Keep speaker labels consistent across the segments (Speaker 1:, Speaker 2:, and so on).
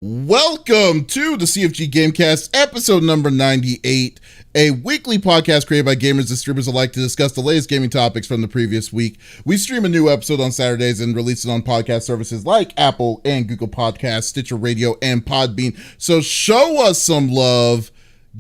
Speaker 1: Welcome to the CFG GameCast, episode number 98, a weekly podcast created by gamers and streamers alike to discuss the latest gaming topics from the previous week. We stream a new episode on Saturdays and release it on podcast services like Apple and Google Podcasts, Stitcher Radio, and Podbean. So show us some love.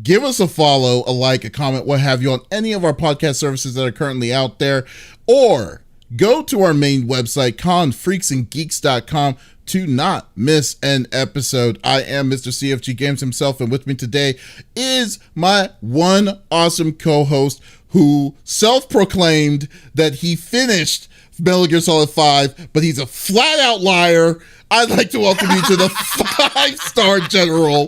Speaker 1: Give us a follow, a like, a comment, what have you on any of our podcast services that are currently out there, or go to our main website, confreaksandgeeks.com, to not miss an episode. I am Mr. CFG Games himself, and with me today is my one awesome co-host who self-proclaimed that he finished Metal Gear Solid 5, but he's a flat-out liar. I'd like to welcome you to the 5-star general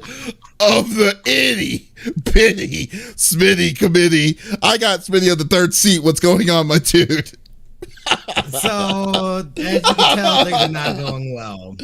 Speaker 1: of the itty-bitty Smitty committee. I got Smitty on the third seat. What's going on, my dude?
Speaker 2: So, as you can tell, things are not going well.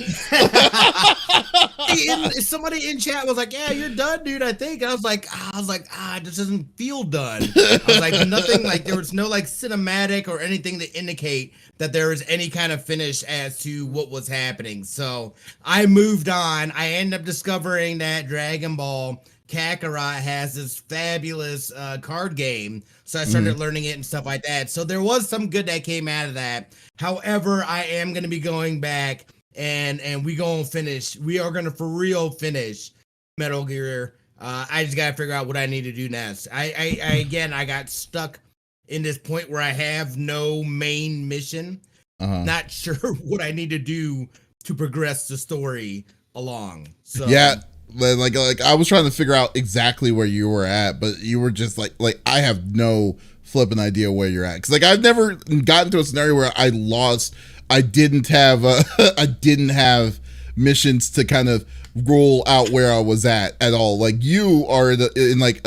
Speaker 2: Somebody in chat was like, "Yeah, you're done, dude, I think." And I was like, it just doesn't feel done. I was like, nothing, like, there was no, like, cinematic or anything to indicate that there was any kind of finish as to what was happening. So, I moved on. I ended up discovering that Dragon Ball Kakarot has this fabulous card game, so I started learning it and stuff like that. So there was some good that came out of that. However, I am going to be going back and we going to finish. We are going to for real finish Metal Gear. I just got to figure out what I need to do next. I got stuck in this point where I have no main mission. Not sure what I need to do to progress the story along. So
Speaker 1: yeah. Like I was trying to figure out exactly where you were at, but you were just like I have no flipping idea where you're at. Because like I've never gotten to a scenario where I lost. I didn't have missions to kind of rule out where I was at all. Like you are in like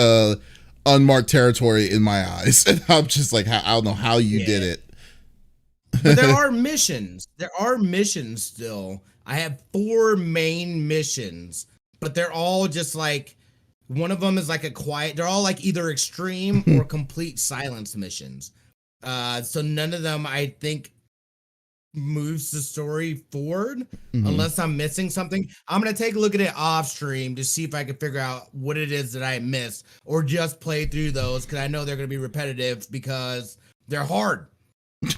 Speaker 1: unmarked territory in my eyes, and I'm just like, I don't know how you did it.
Speaker 2: But there are missions. There are missions still. I have 4 main missions. But they're all just like, one of them is like a quiet, they're all like either extreme or complete silence missions. So none of them, I think, moves the story forward unless I'm missing something. I'm going to take a look at it off stream to see if I can figure out what it is that I missed or just play through those because I know they're going to be repetitive because they're hard.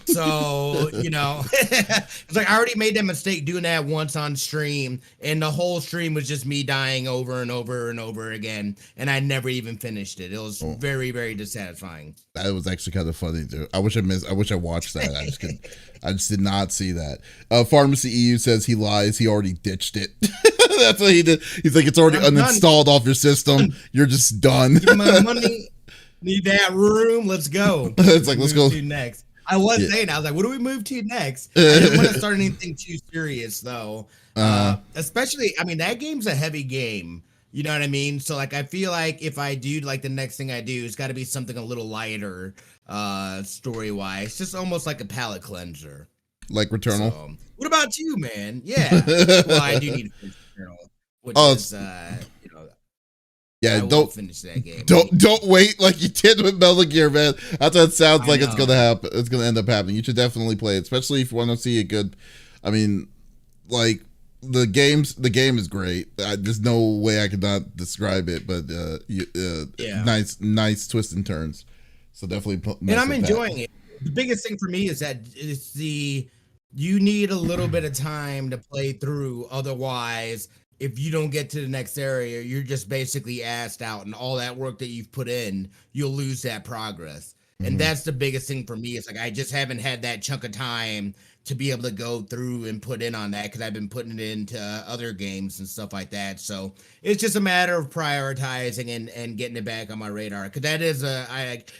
Speaker 2: So, you know, it's like I already made that mistake doing that once on stream, and the whole stream was just me dying over and over and over again, and I never even finished it. It was very, very dissatisfying.
Speaker 1: That was actually kind of funny too. I wish I watched that. I just did not see that. Pharmacy EU says he lies. He already ditched it. That's what he did. He's like, it's already uninstalled off your system. You're just done.
Speaker 2: Give my money. Need that room. Let's go.
Speaker 1: It's like, let's go
Speaker 2: to next. I was saying, I was like, what do we move to next? I didn't want to start anything too serious, though. Especially, I mean, that game's a heavy game. You know what I mean? So, like, I feel like if I do, like, the next thing I do, it's got to be something a little lighter, story-wise. Just almost like a palate cleanser.
Speaker 1: Like Returnal?
Speaker 2: So, what about you, man? Yeah. Well, I do need to finish Returnal, which is, you know...
Speaker 1: Yeah, don't
Speaker 2: finish that game.
Speaker 1: Don't wait like you did with Metal Gear, man. That's what it sounds like it's gonna happen. It's gonna end up happening. You should definitely play it, especially if you want to see a good. I mean, like the game is great. There's no way I could not describe it, but nice twists and turns. So definitely.
Speaker 2: And I'm enjoying it. The biggest thing for me is that you need a little bit of time to play through, otherwise. If you don't get to the next area, you're just basically assed out, and all that work that you've put in, you'll lose that progress. And that's the biggest thing for me. It's like I just haven't had that chunk of time to be able to go through and put in on that because I've been putting it into other games and stuff like that. So it's just a matter of prioritizing and getting it back on my radar. Because that is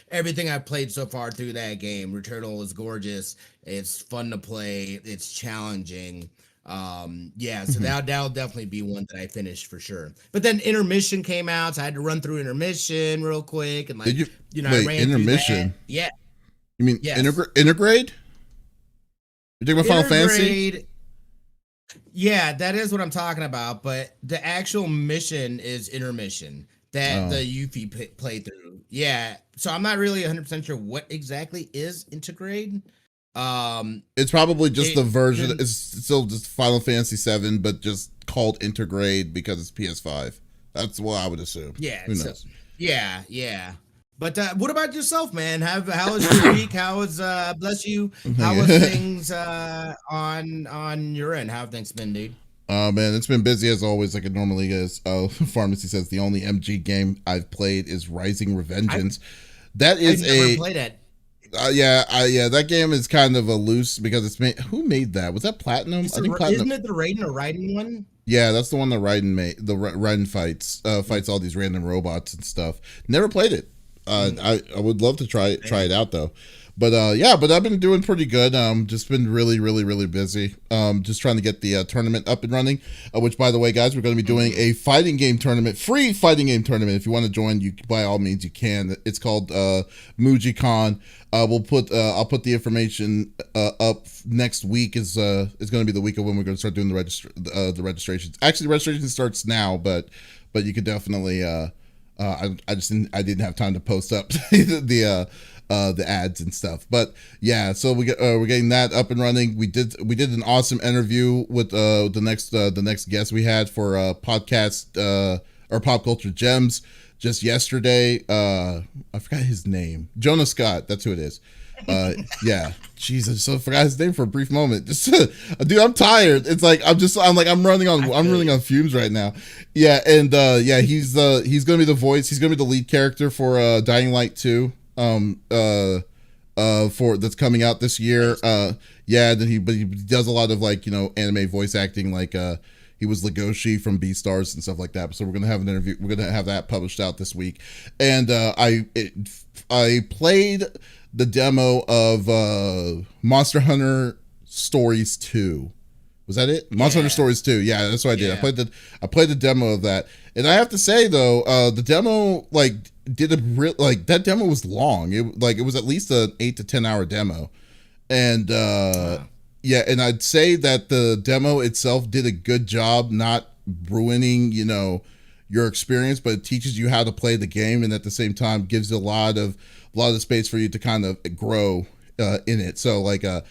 Speaker 2: everything I've played so far through that game. Returnal is gorgeous. It's fun to play. It's challenging. So that'll definitely be one that I finished for sure. But then Intermission came out, so I had to run through Intermission real quick, and like I ran
Speaker 1: Intermission.
Speaker 2: Through that. Yeah.
Speaker 1: You mean Intergrade? You're talking about Final Fantasy?
Speaker 2: Yeah, that is what I'm talking about. But the actual mission is Intermission that the Yuffie playthrough. Yeah, so I'm not really 100% sure what exactly is Intergrade.
Speaker 1: It's probably just the version. It's still just Final Fantasy VII, but just called intergrade because it's PS5. That's what I would assume.
Speaker 2: Yeah.
Speaker 1: Who knows?
Speaker 2: Yeah. But what about yourself, man? How was your week? How was bless you? How was things on your end? How have things been, dude?
Speaker 1: Man, it's been busy as always, like it normally is. Pharmacy says the only MG game I've played is Rising Revengeance. That is
Speaker 2: I've never played it.
Speaker 1: Yeah, that game is kind of a loose because it's made. Who made that? Was that Platinum?
Speaker 2: I think Platinum. Isn't it the Raiden or Raiden one?
Speaker 1: Yeah, that's the one that Raiden made. The Raiden fights all these random robots and stuff. Never played it. I would love to try it out though. But I've been doing pretty good. Just been really busy. Just trying to get the tournament up and running. Which, by the way, guys, we're going to be doing a fighting game tournament, free fighting game tournament. If you want to join, you by all means you can. It's called MujiCon. I'll put the information up next week. Is going to be the week of when we're going to start doing the registrations. Actually, the registration starts now, but you could definitely. I didn't have time to post up the ads and stuff, but yeah, so we're getting that up and running. We did an awesome interview with the next guest we had for podcast or Pop Culture Gems just yesterday. I forgot his name. Jonah Scott, that's who it is. Yeah, Jesus, so I forgot his name for a brief moment. Just dude, I'm tired. It's like I'm running on fumes right now. Yeah, and he's gonna be the voice. He's gonna be the lead character for Dying Light 2. For that's coming out this year. Then he does a lot of anime voice acting, he was Legoshi from Beastars and stuff like that. So we're gonna have an interview. We're gonna have that published out this week. And I played the demo of Monster Hunter Stories 2. Was that it? Monster Hunter Stories 2. Yeah, that's what I did. Yeah. I played the demo of that, and I have to say though, the demo that demo was long. It was at least an 8 to 10 hour demo, and and I'd say that the demo itself did a good job not ruining your experience, but it teaches you how to play the game, and at the same time gives you a lot of space for you to kind of grow in it. So I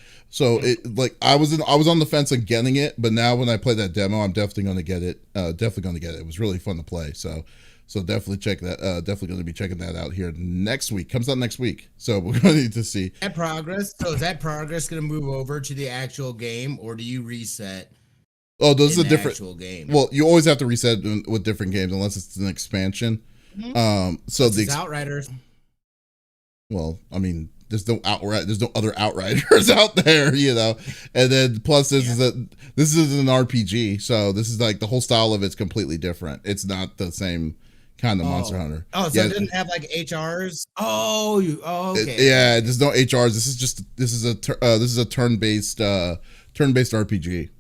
Speaker 1: was on the fence on getting it, but now when I play that demo, I'm definitely going to get it. It was really fun to play. So definitely check that. Definitely going to be checking that out here next week. Comes out next week. So we're going to need to see
Speaker 2: that progress. So is that progress going to move over to the actual game, or do you reset?
Speaker 1: Oh, those are different
Speaker 2: actual game.
Speaker 1: Well, you always have to reset with different games unless it's an expansion.
Speaker 2: Mm-hmm. So the Outriders.
Speaker 1: Well, I mean, there's no other Outriders out there, And then plus this is an RPG, so this is like the whole style of it's completely different. It's not the same kind of Monster Hunter.
Speaker 2: Oh, so it didn't have like HRs? Okay.
Speaker 1: There's no HRs. This is a turn-based RPG.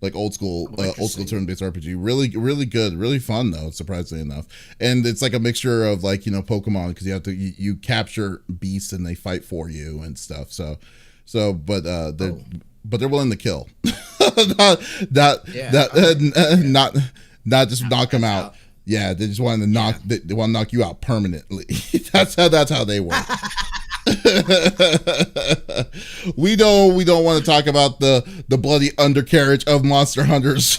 Speaker 1: Like old school turn-based RPG. Really, really good, really fun though, surprisingly enough. And it's like a mixture of Pokemon, because you have to you capture beasts and they fight for you and stuff. But they're willing to kill, not just knock them out. Yeah, they just want to knock. They want to knock you out permanently. that's how they work. we don't want to talk about the bloody undercarriage of Monster Hunter's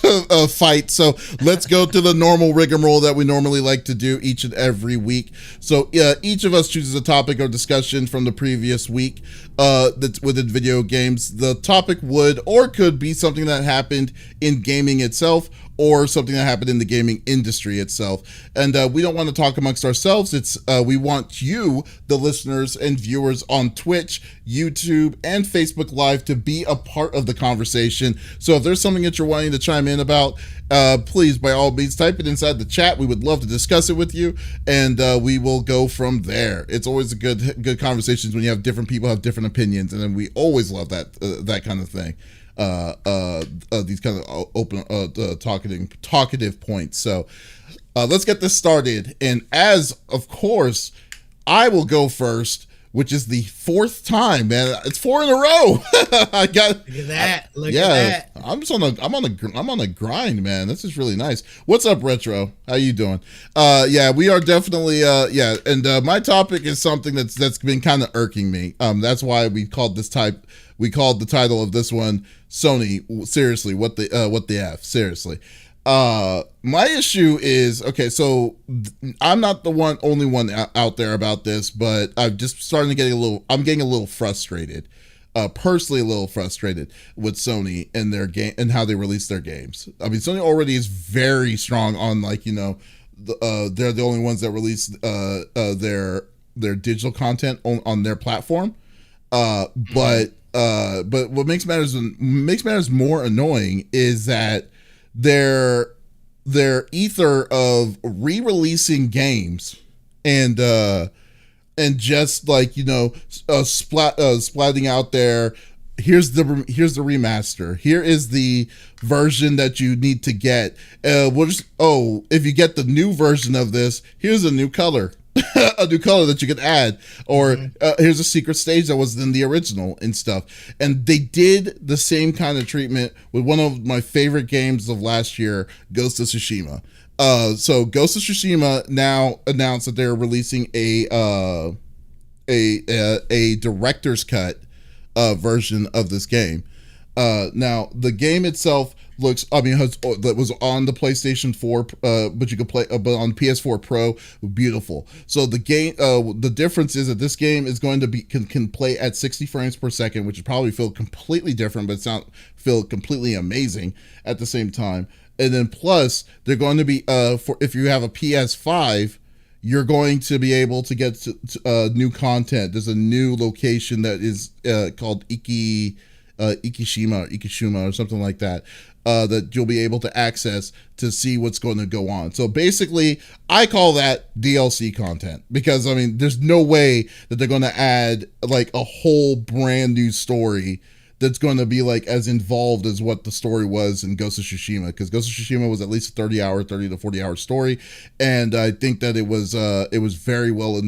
Speaker 1: fight, so let's go to the normal rigmarole that we normally like to do each and every week. So each of us chooses a topic or discussion from the previous week that's within video games. The topic would or could be something that happened in gaming itself, or something that happened in the gaming industry itself. And we don't want to talk amongst ourselves. It's we want you, the listeners and viewers on Twitch, YouTube, and Facebook Live to be a part of the conversation. So if there's something that you're wanting to chime in about, please, by all means, type it inside the chat. We would love to discuss it with you, and we will go from there. It's always a good conversations when you have different people have different opinions, and then we always love that kind of thing. These kind of open talkative points. So let's get this started, and as of course I will go first, which is the fourth time, man. It's 4 in a row. I got
Speaker 2: look at that. Look at that.
Speaker 1: I'm on a grind, man. This is really nice. What's up, Retro? How you doing? We are definitely and my topic is something that's been kind of irking me. That's why we called the title of this one Sony. Seriously, what the F? Seriously. My issue is, okay, so I'm not the only one out there about this, but I'm just starting to I'm getting a little frustrated. Personally a little frustrated with Sony and their game and how they release their games. I mean, Sony already is very strong on, like, they're the only ones that release their digital content on their platform. But what makes matters more annoying is that their ether of re-releasing games and just, like, splatting out there, here's the remaster, here is the version that you need to get, if you get the new version of this, here's a new color a new color that you could add, or here's a secret stage that was in the original and stuff. And they did the same kind of treatment with one of my favorite games of last year, Ghost of Tsushima. So Ghost of Tsushima now announced that they're releasing a director's cut version of this game. Now the game itself that was on the PlayStation 4, but you could play, but on PS4 Pro, beautiful. So the game, the difference is that this game is going to be can play at 60 frames per second, which would probably feel completely different, but feel completely amazing at the same time. And then plus, they're going to be for if you have a PS5, you're going to be able to get to new content. There's a new location that is called Ikishima or something like that, that you'll be able to access to see what's going to go on. So basically, I call that DLC content, because I mean, there's no way that they're going to add like a whole brand new story that's going to be like as involved as what the story was in Ghost of Tsushima, because Ghost of Tsushima was at least a 30 to 40 hour story, and I think that it was very well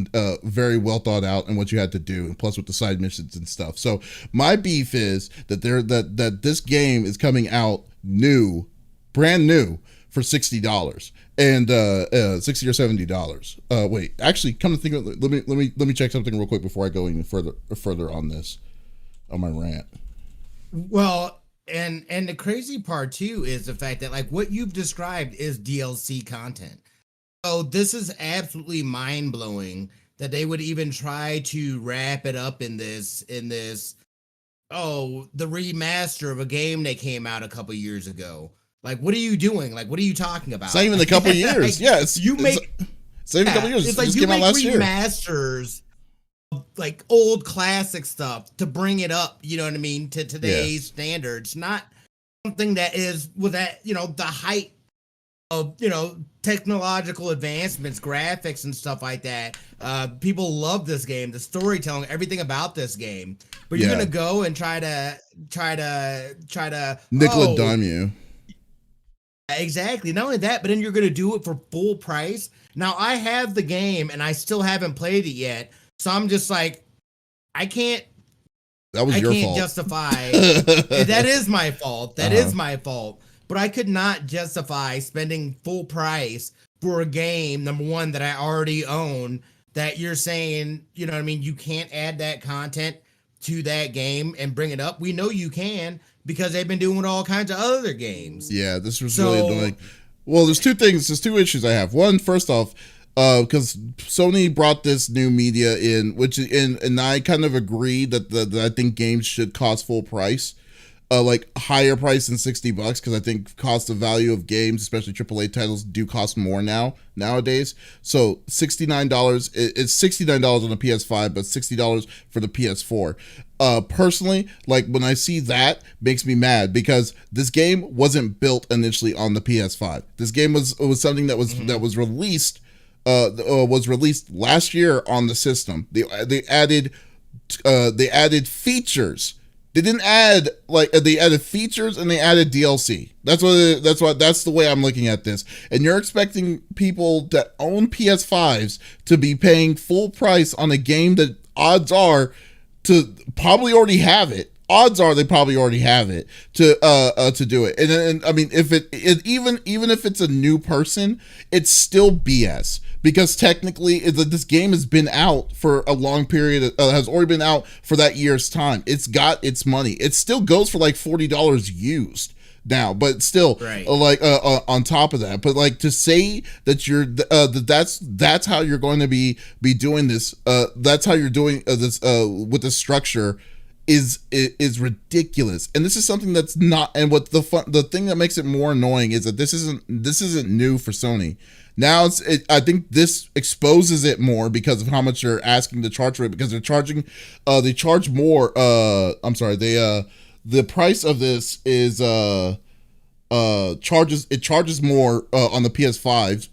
Speaker 1: thought out in what you had to do, and plus with the side missions and stuff. So my beef is that that this game is coming out brand new for $60 and $60 or $70. Wait, actually, come to think of it, let me check something real quick before I go even further on this, on my rant.
Speaker 2: Well, and the crazy part too is the fact that like what you've described is DLC content. So this is absolutely mind blowing that they would even try to wrap it up in this the remaster of a game that came out a couple years ago. Like, what are you doing? Like, what are you talking about?
Speaker 1: It's not even a couple years.
Speaker 2: Like,
Speaker 1: It's
Speaker 2: a
Speaker 1: couple years.
Speaker 2: It's like you make remasters of like old classic stuff to bring it up, you know what I mean, to today's standards, not something that is with that, the height of, technological advancements, graphics and stuff like that. People love this game, the storytelling, everything about this game. But you're gonna go and try to
Speaker 1: nickel dime you.
Speaker 2: Exactly. Not only that, but then you're gonna do it for full price. Now I have the game and I still haven't played it yet. So I'm just like, I can't justify. That is my fault. That is my fault. But I could not justify spending full price for a game, number one, that I already own, that you're saying, you know what I mean, you can't add that content to that game and bring it up. We know you can, because they've been doing all kinds of other games. Yeah,
Speaker 1: this was really annoying. Well, there's two issues I have. One, first off, because Sony brought this new media in, and I kind of agree that I think games should cost full price, like higher price than $60, because I think cost of value of games, especially AAA titles, do cost more nowadays. So $69, it's $69 on the PS5, but $60 for the PS4. Personally, like when I see that, makes me mad, because this game wasn't built initially on the PS5. This game was something that was released. Was released last year on the system. They added features. They didn't add they added features and they added DLC. That's the way I'm looking at this. And you're expecting people that own PS5s to be paying full price on a game that odds are to probably already have it. Odds are they probably already have it to do it. And I mean, if even if it's a new person, it's still BS, because technically this game has been out for a long period, has already been out for that year's time. It's got its money. It still goes for like $40 used. now, but still,
Speaker 2: Right.
Speaker 1: On top of that, but like to say that you're that's how you're going to be doing this, that's how you're doing this with the structure is ridiculous. And this is something that's not, and what the thing that makes it more annoying is that this isn't new for Sony. Now I think this exposes it more because of how much they're asking to charge for it, because they charge more. The price of this is charges more on the PS5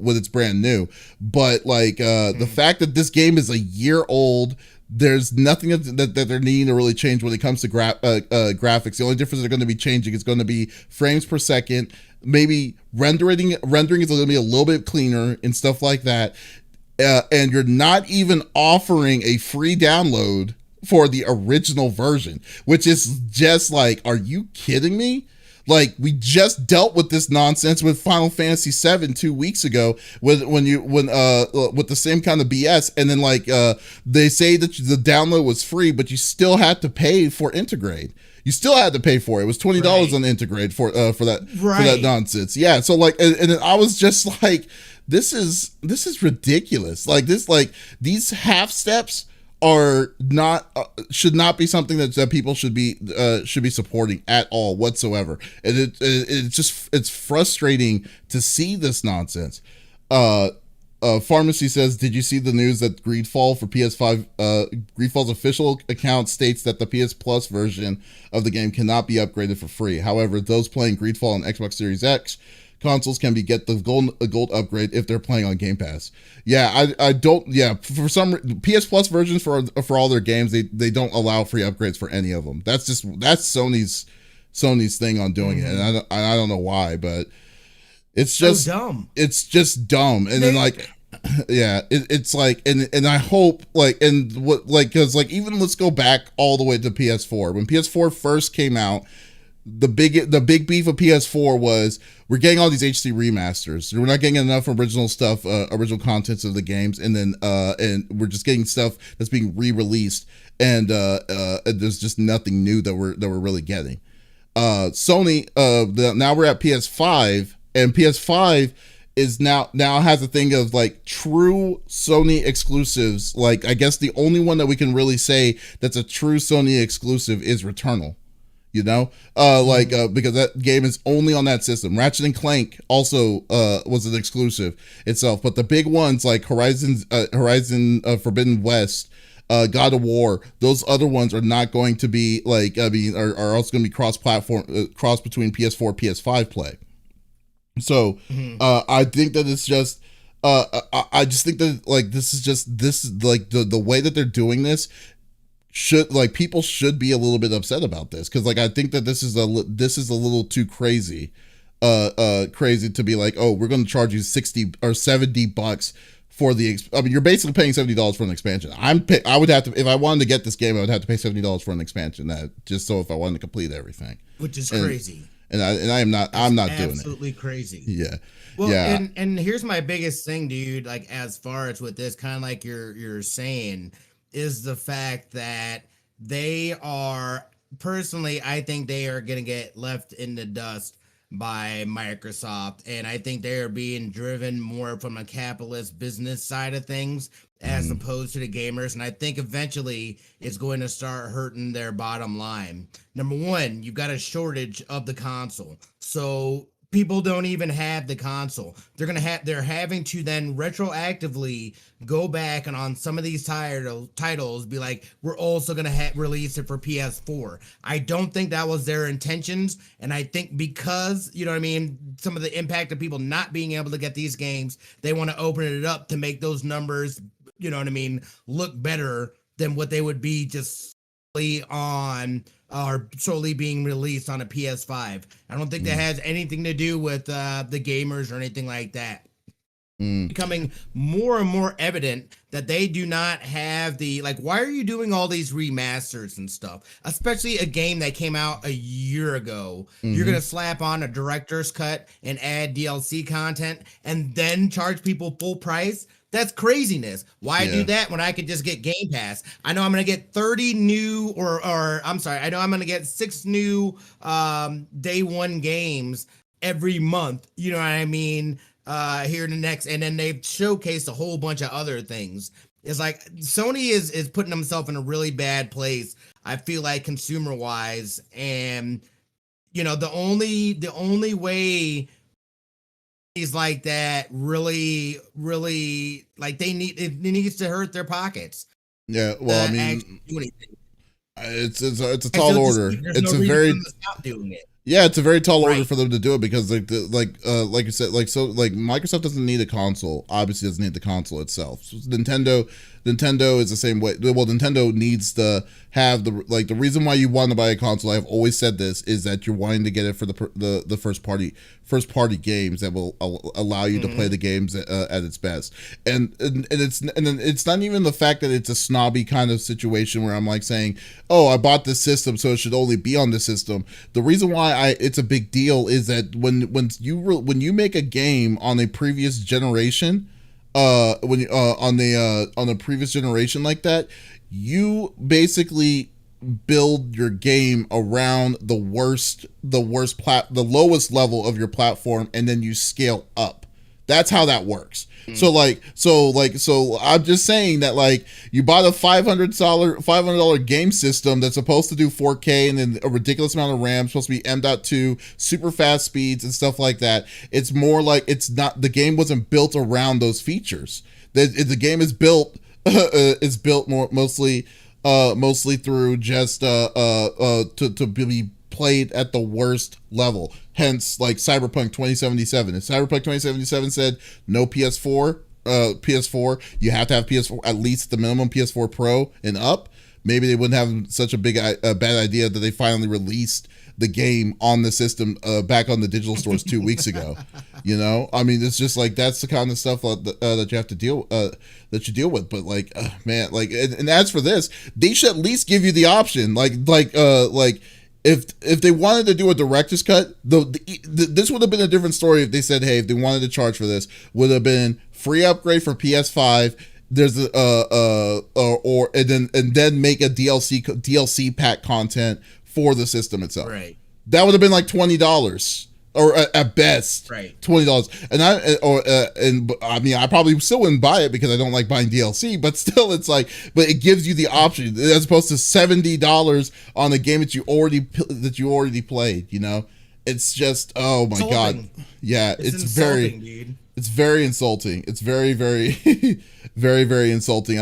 Speaker 1: when it's brand new. But like the fact that this game is a year old, there's nothing that they're needing to really change when it comes to graphics. The only difference they're going to be changing is going to be frames per second. Maybe rendering is going to be a little bit cleaner and stuff like that. And you're not even offering a free download for the original version, which is just like, are you kidding me? Like, we just dealt with this nonsense with Final Fantasy VII 2 weeks ago with the same kind of BS, and then they say that the download was free, but you still had to pay for Integrate. You still had to pay for it. It was $20 on Integrate for that nonsense. Yeah. So and then I was just like, this is ridiculous. Like these half steps are not should not be something that people should be supporting at all whatsoever. And it's frustrating to see this nonsense. Pharmacy says, did you see the news that Greedfall for PS5, Greedfall's official account states that the PS Plus version of the game cannot be upgraded for free. However, those playing Greedfall on Xbox Series X consoles can get the gold upgrade if they're playing on Game Pass. Yeah, I don't. Yeah, for some PS Plus versions for all their games, they don't allow free upgrades for any of them. That's Sony's thing on doing it, and I don't know why, but it's just
Speaker 2: so dumb.
Speaker 1: It's just dumb, and then yeah, it's like, and I hope because even let's go back all the way to PS4 when PS4 first came out. The big beef of PS4 was we're getting all these HD remasters. We're not getting enough original stuff, original contents of the games, and then and we're just getting stuff that's being re-released, and there's just nothing new that we're really getting. Sony, now we're at PS5, and PS5 is now has a thing of like true Sony exclusives. Like, I guess the only one that we can really say that's a true Sony exclusive is Returnal. Because that game is only on that system. Ratchet and Clank also was an exclusive itself, but the big ones like Horizon Forbidden West, God of War, those other ones are not going to be are also going to be cross-platform, cross between PS4, PS5 play. So I think that it's just I just think that the way that they're doing this people should be a little bit upset about this, because I think that this is a little too crazy to be like, oh, we're going to charge you $60 or $70 for the you're basically paying $70 for an expansion. I would have to, if I wanted to get this game, I would have to pay $70 for an expansion, just so if I wanted to complete everything,
Speaker 2: which is crazy.
Speaker 1: I'm not doing it.
Speaker 2: Absolutely crazy.
Speaker 1: Yeah.
Speaker 2: Well,
Speaker 1: yeah.
Speaker 2: And here's my biggest thing, dude, like as far as with this, kind of like you're saying, is the fact that they are, personally, I think they are going to get left in the dust by Microsoft. And I think they are being driven more from a capitalist business side of things as opposed to the gamers. And I think eventually it's going to start hurting their bottom line. Number one, you've got a shortage of the console. So people don't even have the console. They're having to then retroactively go back and on some of these titles be like, we're also going to release it for PS4. I don't think that was their intentions. And I think because, you know what I mean, some of the impact of people not being able to get these games, they want to open it up to make those numbers, you know what I mean, look better than what they would be just on are solely being released on a PS5. I don't think that has anything to do with the gamers or anything like that. becoming more and more evident that they do not have the, like, why are you doing all these remasters and stuff, especially a game that came out a year ago? You're gonna slap on a director's cut and add DLC content and then charge people full price? That's craziness. Why do that when I could just get Game Pass? I know I'm gonna get 30 new, or I'm sorry, I know I'm gonna get 6 new day one games every month, you know what I mean, here in the next, and then they've showcased a whole bunch of other things. It's like Sony is putting themselves in a really bad place, I feel like, consumer wise, and you know, the only way is like that really like it needs to hurt their pockets.
Speaker 1: Yeah, well, I mean, it's a tall order. It's
Speaker 2: no
Speaker 1: a very
Speaker 2: stop doing it.
Speaker 1: Yeah, it's a very tall order for them to do it, because like you said, like, so like Microsoft doesn't need a console, obviously doesn't need the console itself. So Nintendo is the same way. Well, Nintendo needs to have the reason why you want to buy a console, I've always said this, is that you're wanting to get it for the first party games that will allow you to play the games at its best. And it's not even the fact that it's a snobby kind of situation where I'm like saying, oh, I bought this system, so it should only be on this system. The reason why it's a big deal is that when you make a game on a previous generation, on the previous generation like that, you basically build your game around the lowest level of your platform, and then you scale up. That's how that works. So I'm just saying that, like, you bought a $500 game system that's supposed to do 4K and then a ridiculous amount of RAM, supposed to be M.2, super fast speeds and stuff like that. It's more like the game wasn't built around those features. The game is built mostly through just to be played at the worst level. Hence, like, Cyberpunk 2077. If Cyberpunk 2077 said no PS4, you have to have PS4, at least the minimum PS4 Pro and up, maybe they wouldn't have such a bad idea that they finally released the game on the system back on the digital stores 2 weeks ago. You know, I mean, it's just like, that's the kind of stuff that you have to deal with. But like, man, like, and as for this, they should at least give you the option, if they wanted to do a director's cut, this would have been a different story if they said, hey, if they wanted to charge for this, would have been free upgrade for PS5. There's and then make a DLC pack content for the system itself.
Speaker 2: Right.
Speaker 1: That would have been like $20. Or at best, $20. And I mean, I probably still wouldn't buy it because I don't like buying DLC. But still, it's like, but it gives you the option as opposed to $70 on a game that you already played. You know, it's just, oh my god, yeah, it's very, dude. It's very insulting. It's very, very, very, very insulting.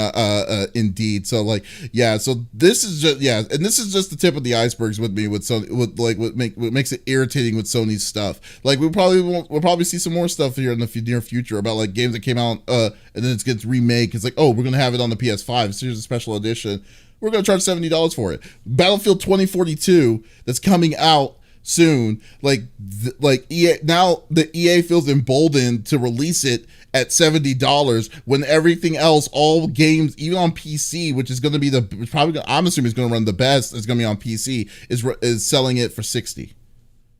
Speaker 1: Indeed. So like, yeah. So this is just, yeah, and this is just the tip of the icebergs with me with Sony. With like what makes it irritating with Sony's stuff. Like we'll probably see some more stuff here in the near future about like games that came out and then it gets remade. It's like, oh, we're gonna have it on the PS5. So here's a special edition. We're gonna charge $70 for it. Battlefield 2042 that's coming out soon, like EA, now the EA feels emboldened to release it at $70 when everything else, all games, even on PC, which is going to be I'm assuming it's going to run the best, it's going to be on PC, is selling it for $60.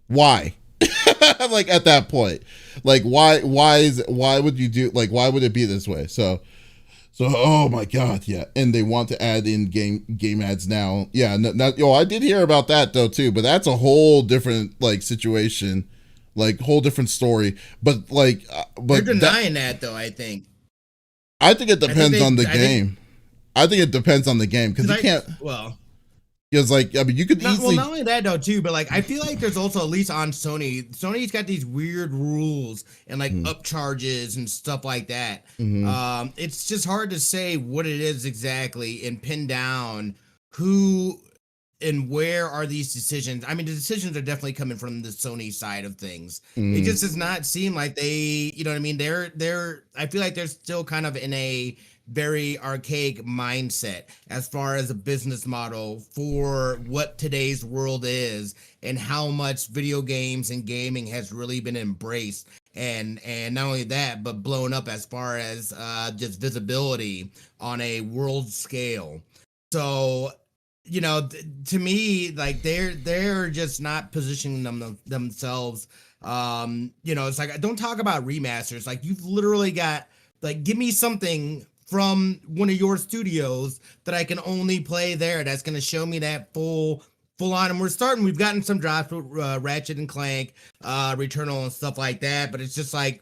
Speaker 1: Why? Like at that point, like why would you do, like why would it be this way? So oh my god, yeah, and they want to add in game ads now. Yeah, I did hear about that though too, but that's a whole different like situation, like whole different story. But like, but
Speaker 2: they're denying that though. I think
Speaker 1: it depends on the game. I think it depends on the game because you can't.
Speaker 2: Well,
Speaker 1: because like, I mean, you could easily.
Speaker 2: Well, not only that though too, but like I feel like there's also, at least on Sony's got these weird rules and like upcharges and stuff like that. It's just hard to say what it is exactly and pin down who and where are these decisions. I mean, the decisions are definitely coming from the Sony side of things. It just does not seem like they, you know what I mean? I feel like they're still kind of in a very archaic mindset as far as a business model for what today's world is and how much video games and gaming has really been embraced and not only that, but blown up as far as just visibility on a world scale. So, to me, like they're just not positioning themselves. It's like, don't talk about remasters. Like, you've literally got, like, give me something from one of your studios that I can only play there, that's going to show me that full on. And we've gotten some drops with Ratchet and Clank, Returnal and stuff like that, but it's just like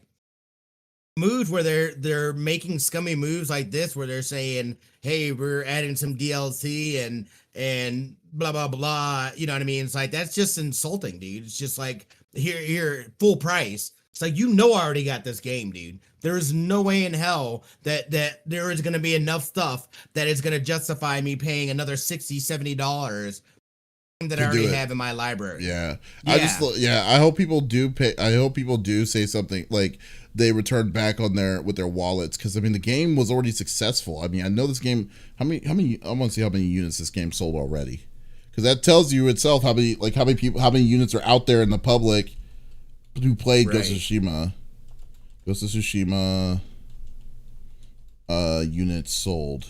Speaker 2: moves where they're making scummy moves like this, where they're saying, hey, we're adding some DLC and blah blah blah, you know what I mean? It's like, that's just insulting, dude. It's just like, here full price. It's like, I already got this game, dude. There is no way in hell that there is going to be enough stuff that is going to justify me paying another $60-$70 that I already have in my library.
Speaker 1: Yeah. I hope people do pay. I hope people do say something like they return back on with their wallets, because I mean, the game was already successful. I mean, I know this game. How many? I want to see how many units this game sold already, because that tells you itself how many units are out there in the public who played Ghost of Tsushima. Ghost of Tsushima units sold.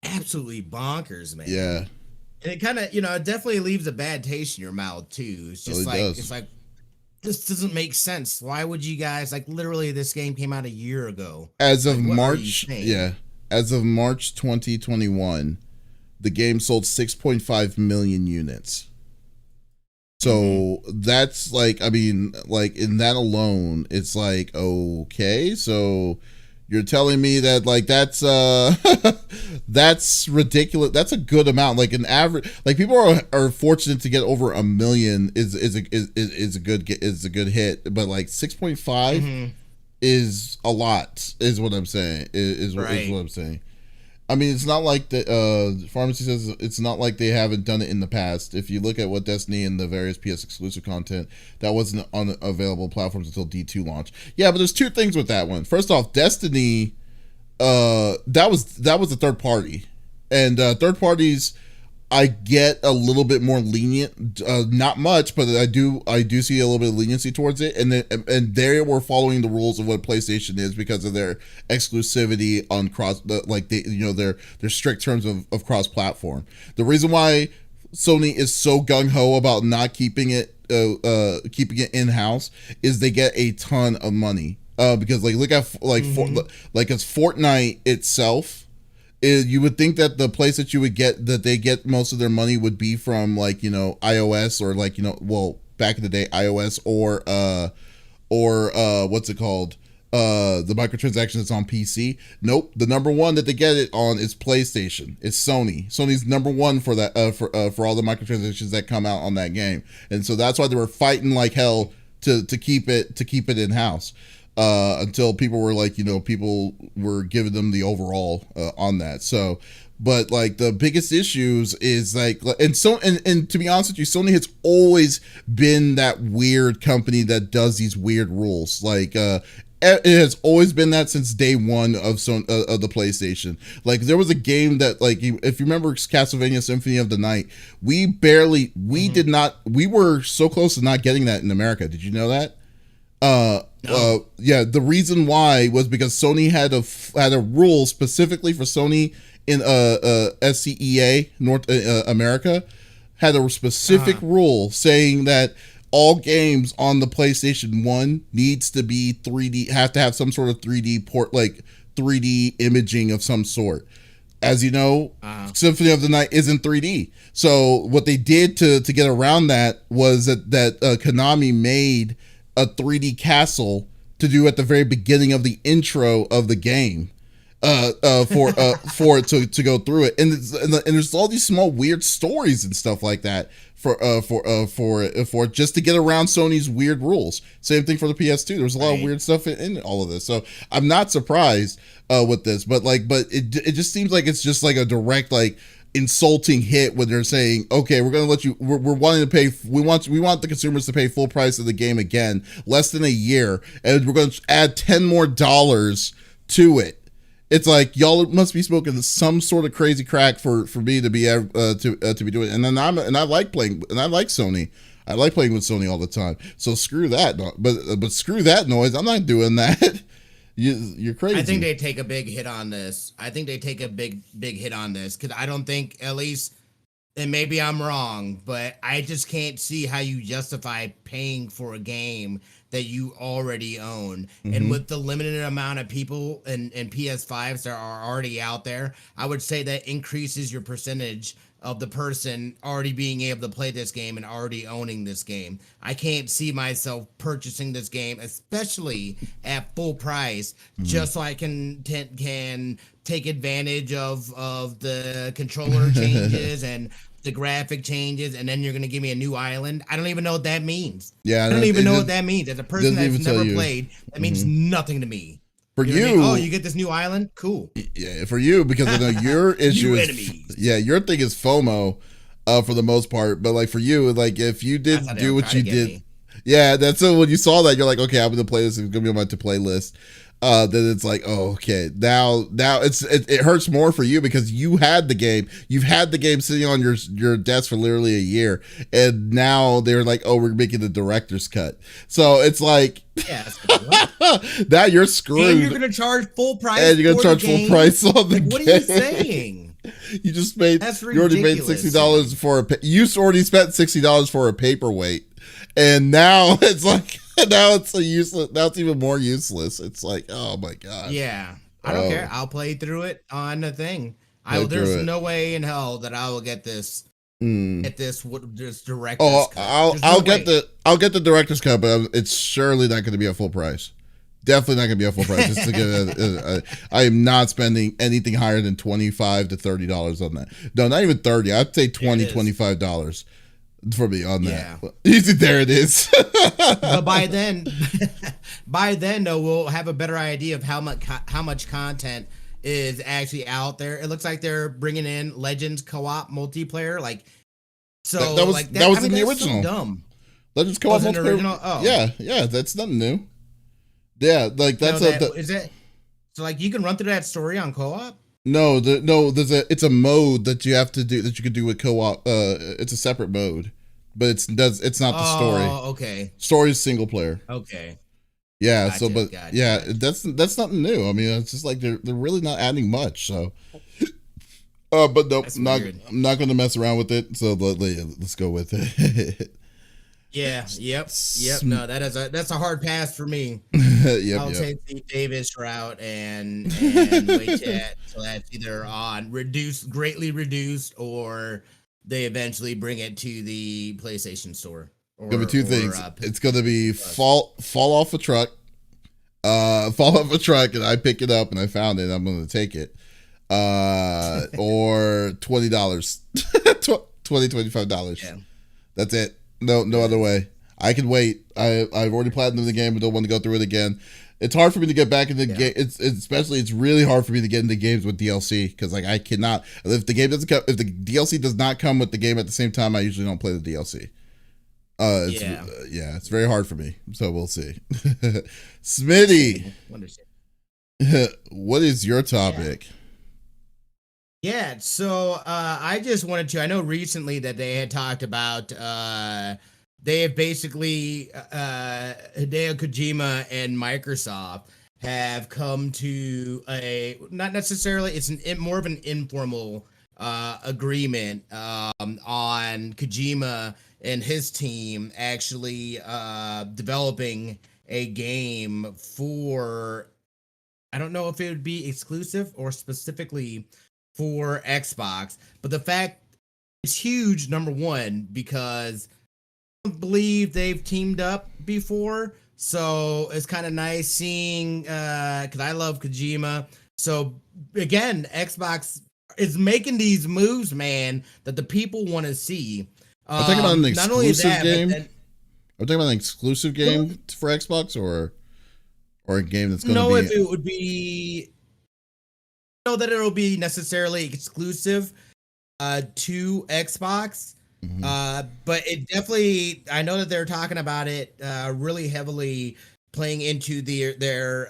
Speaker 2: Absolutely bonkers, man.
Speaker 1: Yeah.
Speaker 2: And it kind of, it definitely leaves a bad taste in your mouth too. It's just it's like, this doesn't make sense. Why would you guys, like, literally this game came out a year ago.
Speaker 1: As of March 2021, the game sold 6.5 million units. So that's like, I mean, like, in that alone, it's like, okay, so you're telling me that, like, that's that's ridiculous. That's a good amount. Like, an average, like, people are fortunate to get over 1 million is a good hit, but like 6.5 is a lot, is what I'm saying. Is what I'm saying. I mean, it's not like the Pharmacy says it's not like they haven't done it in the past. If you look at what Destiny and the various PS exclusive content, that wasn't on available platforms until D2 launch. Yeah, but there's two things with that one. First off, Destiny, that was a third party, and third parties, I get a little bit more lenient, not much, but I do see a little bit of leniency towards it, and they were following the rules of what PlayStation is because of their exclusivity on cross, like their strict terms of cross platform. The reason why Sony is so gung ho about not keeping it in house is they get a ton of money, because like look at like it's Fortnite itself. You would think that the place that you would get that they get most of their money would be from, like, iOS, or like, well, back in the day, iOS or what's it called? The microtransactions that's on PC. Nope. The number one that they get it on is PlayStation. It's Sony. Sony's number one for that, for all the microtransactions that come out on that game. And so that's why they were fighting like hell to keep it in house. Until people were like, people were giving them the overall on that. So, but like the biggest issues is like, and to be honest with you, Sony has always been that weird company that does these weird rules. Like, it has always been that since day one of the PlayStation. Like, there was a game that, like, if you remember Castlevania Symphony of the Night, we were so close to not getting that in America. Did you know that? Yeah, the reason why was because Sony had a rule specifically for Sony in SCEA North America, had a specific rule saying that all games on the PlayStation 1 needs to be 3D, have to have some sort of 3D port, like 3D imaging of some sort. As you know, Symphony of the Night isn't 3D. So what they did to get around that was that Konami made a 3D castle to do at the very beginning of the intro of the game, for it to go through it, and there's all these small weird stories and stuff like that for just to get around Sony's weird rules. Same thing for the PS2. There's a lot of weird stuff in all of this, so I'm not surprised with this, but it just seems like it's just like a direct, like, insulting hit when they're saying, okay, we're going to let you, we're wanting to pay, we want the consumers to pay full price of the game again, less than a year, and we're going to add $10 more to it. It's like, y'all must be smoking some sort of crazy crack for me to be to be doing it. And then I like playing, and I like Sony. I like playing with Sony all the time. So screw that. But screw that noise. I'm not doing that. You're crazy.
Speaker 2: I think they take a big hit on this. Big hit on this because I don't think, at least, and maybe I'm wrong, but I just can't see how you justify paying for a game that you already own. Mm-hmm. And with the limited amount of people and PS5s that are already out there, I would say that increases your percentage of the person already being able to play this game and already owning this game. I can't see myself purchasing this game, especially at full price, just so I can take advantage of the controller changes and the graphic changes, and then you're going to give me a new island. I don't even know what that means.
Speaker 1: Yeah,
Speaker 2: I don't even know what that means. As a person that's never played, that means nothing to me.
Speaker 1: For you,
Speaker 2: I mean? Oh, you get this new island? Cool.
Speaker 1: Yeah, for you, because I know your issue is, your thing is FOMO, for the most part. But like for you, like if you didn't do what you did, that's so when you saw that, you're like, okay, I'm gonna play this. It's gonna be on my to play list. Then it's like, oh, okay. Now it hurts more for you because you had the game. You've had the game sitting on your desk for literally a year, and now they're like, oh, we're making the director's cut. So it's like, now you're screwed.
Speaker 2: And you're gonna charge full price.
Speaker 1: And you're gonna charge full price on the game.
Speaker 2: What are you saying?
Speaker 1: You just made. You already made $60 for you already spent $60 for a paperweight, and now it's like. Now it's useless. Now it's even more useless. It's like, oh my god.
Speaker 2: Yeah, I don't care. I'll play through it on the thing. There's no way in hell that I will get this. Get this director's cut.
Speaker 1: I'll get the director's cut, but it's surely not going to be at full price. Definitely not going to be at full price. Just to get I am not spending anything higher than $25 to $30 on that. No, not even 30. I'd say $20, $25. For me on that. Easy, there it is.
Speaker 2: But by then though, we'll have a better idea of how much content is actually out there. It looks like they're bringing in Legends co-op multiplayer. Like, so
Speaker 1: that was in the original.
Speaker 2: So dumb.
Speaker 1: Legends co-op multiplayer.
Speaker 2: Original? Oh.
Speaker 1: Yeah, that's nothing new. Yeah, like that's
Speaker 2: is it. So like you can run through that story on co-op.
Speaker 1: No, it's a mode that you have to do that you could do with co-op. It's a separate mode, but it's not the story.
Speaker 2: Oh, okay.
Speaker 1: Story is single player.
Speaker 2: Okay.
Speaker 1: Yeah. That's nothing new. I mean, it's just like they're really not adding much. So, but nope, I'm not going to mess around with it. So let's go with it.
Speaker 2: Yeah. Yep. No, that's a hard pass for me. I'll take the Davies route and wait so that's either on greatly reduced, or they eventually bring it to the PlayStation Store.
Speaker 1: Gonna be two things. It's gonna be fall off a truck, and I pick it up and I found it. I'm gonna take it, or $20, $25. Yeah. That's it. No other way. I can wait. I've already platinumed the game, but don't want to go through it again. It's hard for me to get back into the game. It's really hard for me to get into games with DLC because like I cannot. If the DLC does not come with the game at the same time, I usually don't play the DLC. It's very hard for me. So we'll see. Smitty, what is your topic?
Speaker 2: Yeah, so I just wanted to. I know recently that they had talked about. They have basically Hideo Kojima and Microsoft have come to not necessarily. It's more of an informal agreement on Kojima and his team actually developing a game for. I don't know if it would be exclusive or specifically for Xbox, but the fact it's huge, number one, because I don't believe they've teamed up before, so it's kind of nice seeing because I love Kojima. So again, Xbox is making these moves, man, that the people want to see.
Speaker 1: I'm talking about an exclusive game. I'm talking about an exclusive game for Xbox, or a game that's going to be.
Speaker 2: No, if it would be. That it'll be necessarily exclusive to Xbox, but it definitely, I know that they're talking about it really heavily playing into their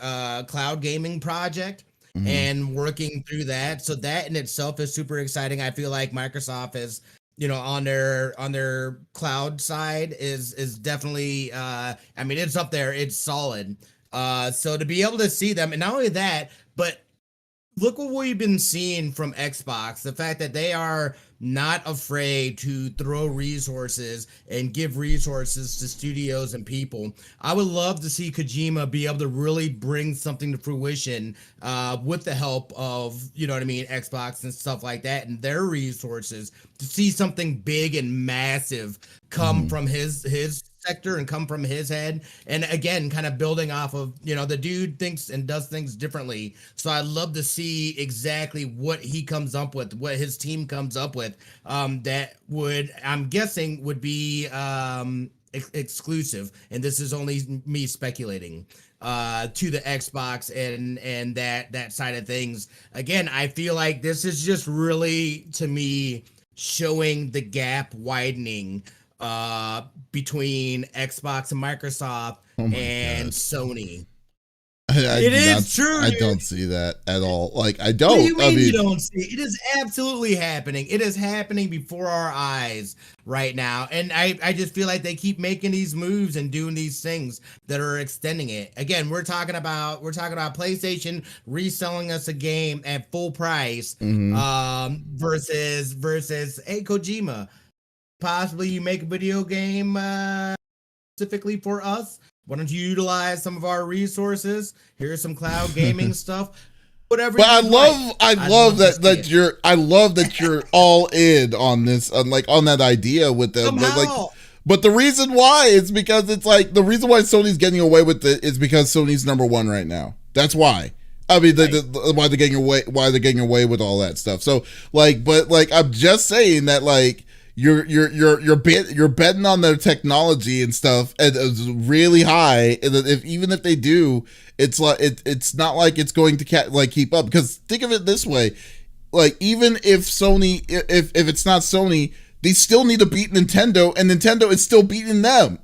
Speaker 2: cloud gaming project and working through that. So that in itself is super exciting. I feel like Microsoft has on their cloud side is definitely I mean, it's up there, it's solid. So to be able to see them, and not only that, but look what we've been seeing from Xbox. The fact that they are not afraid to throw resources and give resources to studios and people. I would love to see Kojima be able to really bring something to fruition with the help of, Xbox and stuff like that and their resources, to see something big and massive come from his sector and come from his head. And again, kind of building off of, the dude thinks and does things differently. So I'd love to see exactly what he comes up with, what his team comes up with, that would, I'm guessing, would be exclusive. And this is only me speculating, to the Xbox and that side of things. Again, I feel like this is just really, to me, showing the gap widening between Xbox and Microsoft and Sony.
Speaker 1: It is true. I don't see that at all. Like, I don't.
Speaker 2: What do you mean you don't see it? It is absolutely happening. It is happening before our eyes right now. And I just feel like they keep making these moves and doing these things that are extending it. Again, we're talking about PlayStation reselling us a game at full price, versus hey, Kojima, possibly you make a video game specifically for us. Why don't you utilize some of our resources? Here's some cloud gaming stuff. Whatever.
Speaker 1: But I love that you're all in on this, on that idea with them. But the reason why is because it's like, the reason why Sony's getting away with it is because Sony's number one right now. That's why. I mean, why they're getting away with all that stuff. So I'm just saying that you're betting on their technology and stuff, and it's really high. And even if they do, it's like it's not like it's going to keep up. Because think of it this way, even if Sony, if it's not Sony, they still need to beat Nintendo, and Nintendo is still beating them.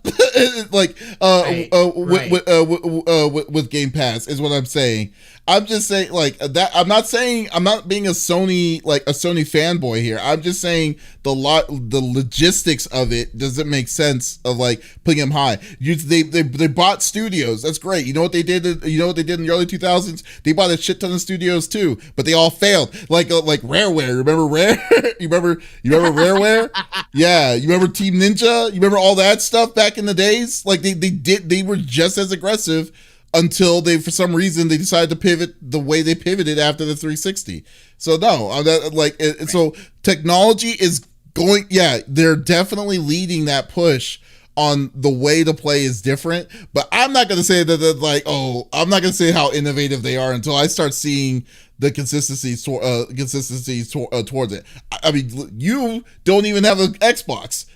Speaker 1: With Game Pass is what I'm saying. I'm just saying that. I'm not being a Sony fanboy here. I'm just saying the logistics of it doesn't make sense of putting them high. They bought studios. That's great. You know what they did? You know what they did in the early 2000s? They bought a shit ton of studios too, but they all failed. Like Rareware. Remember Rare? you remember Rareware? Yeah. You remember Team Ninja? You remember all that stuff back in the days? They were just as aggressive until for some reason they decided to pivot the way they pivoted after the 360. So no, so technology is going. Yeah, they're definitely leading that push on the way to play is different. But I'm not going to say that I'm not going to say how innovative they are until I start seeing the consistency towards it. I mean, you don't even have an Xbox.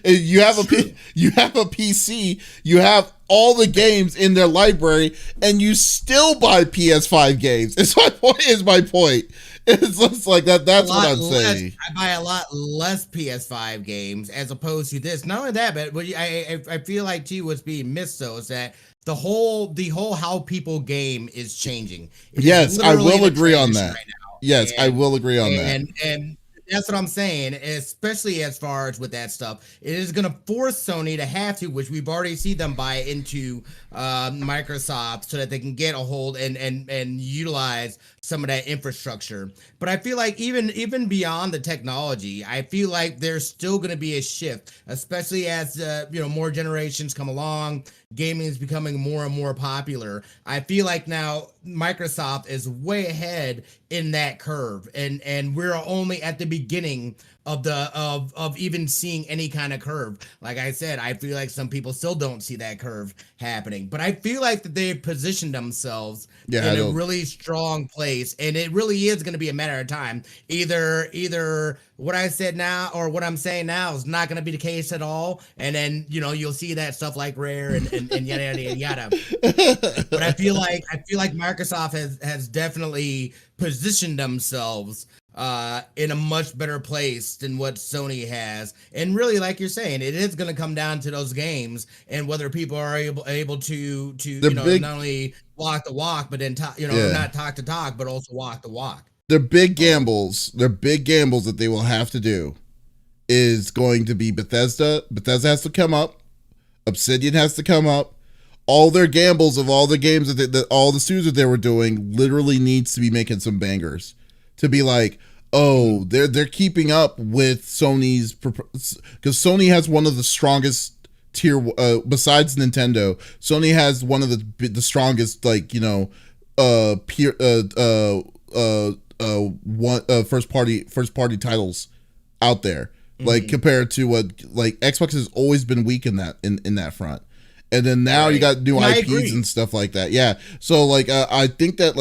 Speaker 1: You have a PC, you have all the games in their library, and you still buy PS5 games. It's my point. It's just like that. That's what I'm saying.
Speaker 2: I buy a lot less PS5 games as opposed to this. Not only that, but I feel like too what's being missed though is that the whole how people game is changing.
Speaker 1: Yes, I will agree on that. Right now. Yes, I will agree on that.
Speaker 2: And that's what I'm saying, especially as far as with that stuff. It is going to force Sony to have to, which we've already seen them buy into Microsoft so that they can get a hold and utilize some of that infrastructure. But I feel like even beyond the technology, I feel like there's still going to be a shift, especially as more generations come along. Gaming is becoming more and more popular. I feel like now Microsoft is way ahead in that curve, and we're only at the beginning of even seeing any kind of curve. Like I said, I feel like some people still don't see that curve happening, but I feel like that they've positioned themselves in a really strong place, and it really is going to be a matter of time. Either what I said now or what I'm saying now is not going to be the case at all, and then you'll see that stuff like Rare and yada yada yada. But I feel like Microsoft has definitely positioned themselves in a much better place than what Sony has. And really, like you're saying, it is going to come down to those games and whether people are able to not only walk the walk, but then not talk the talk, but also walk the walk.
Speaker 1: They're big gambles. They're big gambles that they will have to do. is going to be Bethesda. Bethesda has to come up. Obsidian has to come up. All their gambles of all the games that all the studios that they were doing literally needs to be making some bangers to be like, oh, they're keeping up with Sony's, because Sony has one of the strongest tier besides Nintendo. Sony has one of the strongest, like, you know, peer first party titles out there. Like compared to what, like, Xbox has always been weak in that front. And then now you got new IPs and stuff like that. Yeah. So like I think that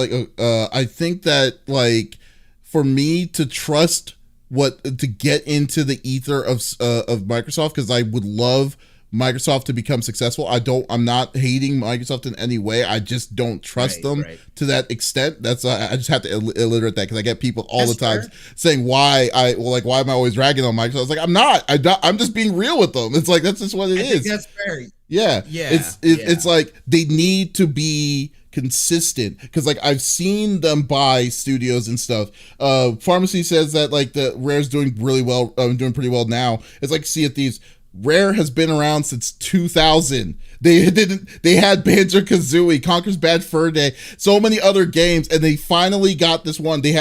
Speaker 1: for me to trust to get into the ether of Microsoft, because I would love Microsoft to become successful. I'm not hating Microsoft in any way. I just don't trust them to that extent. That's I just have to illiterate that, because I get people all the time saying why am I always ragging on Microsoft? I was like, I'm not. I'm just being real with them. It's like, that's just what it is.
Speaker 2: That's fair.
Speaker 1: Yeah. It's like they need to be consistent, because like I've seen them buy studios and stuff. Pharmacy says that like the Rare's doing really well, doing pretty well now. It's like Sea of Thieves. Rare has been around since 2000. They had Banjo-Kazooie, Conker's Bad Fur Day, so many other games, and they finally got this one. They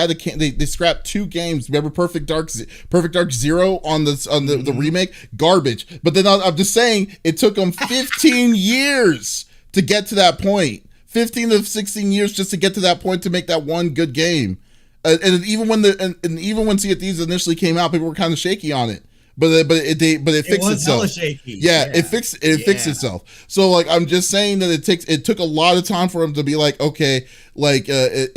Speaker 1: scrapped 2 games. Remember Perfect Dark Zero on the remake? Garbage. But then I'm just saying, it took them 15 years to get to that point. 15 to 16 years just to get to that point to make that one good game. And even when Sea of Thieves initially came out, people were kind of shaky on it. But it fixed itself. Yeah, it fixed itself. So like, I'm just saying that it took a lot of time for them to be like, okay, like like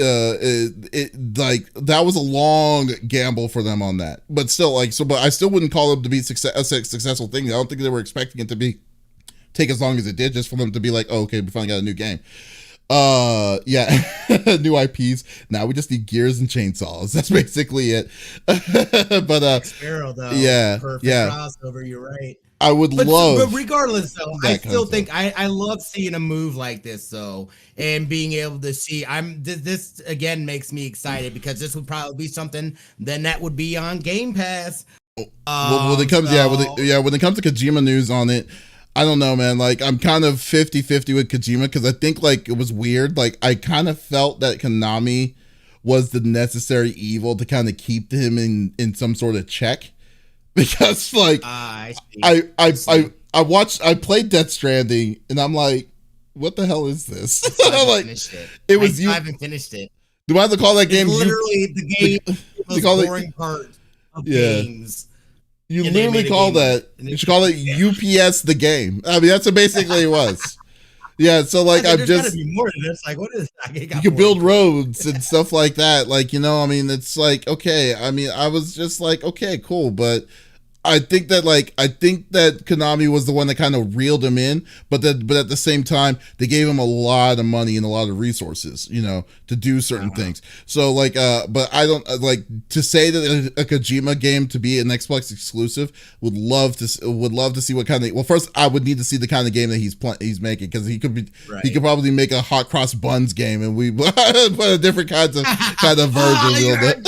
Speaker 1: that was a long gamble for them on that. But still, like, but I still wouldn't call them to be a successful thing. I don't think they were expecting it to take as long as it did, just for them to be like, oh, okay, we finally got a new game. New IPs. Now we just need gears and chainsaws. That's basically it. But
Speaker 2: Sparrow, though, perfect crossover. You're right.
Speaker 1: I would love,
Speaker 2: but regardless, though, I still think I love seeing a move like this, though, and being able to see. This again makes me excited, because this would probably be something that would be on Game Pass.
Speaker 1: When it comes to Kojima news on it, I don't know, man. Like, I'm kind of 50-50 with Kojima, because I think, like, it was weird. Like, I kind of felt that Konami was the necessary evil to kind of keep him in some sort of check, because, like, I played Death Stranding, and I'm like, what the hell is this? Like, I haven't finished it. Do I have to call that game?
Speaker 2: Literally, the game was the boring part of games.
Speaker 1: You literally call that. You should call it UPS the game. I mean, that's what basically it was. Yeah, so like, I'm just. Gotta be more than this. Like, what is? You can build roads and stuff like that. Like, you know, I mean, it's like, okay. I mean, I was just like, okay, cool, but I think that Konami was the one that kind of reeled him in, but at the same time, they gave him a lot of money and a lot of resources, you know, to do certain things. So like, but I don't like to say that a Kojima game to be an Xbox exclusive. Would love to see what kind of. Well, first I would need to see the kind of game that he's making, because he could probably make a hot cross buns game, and we put a different kind of version.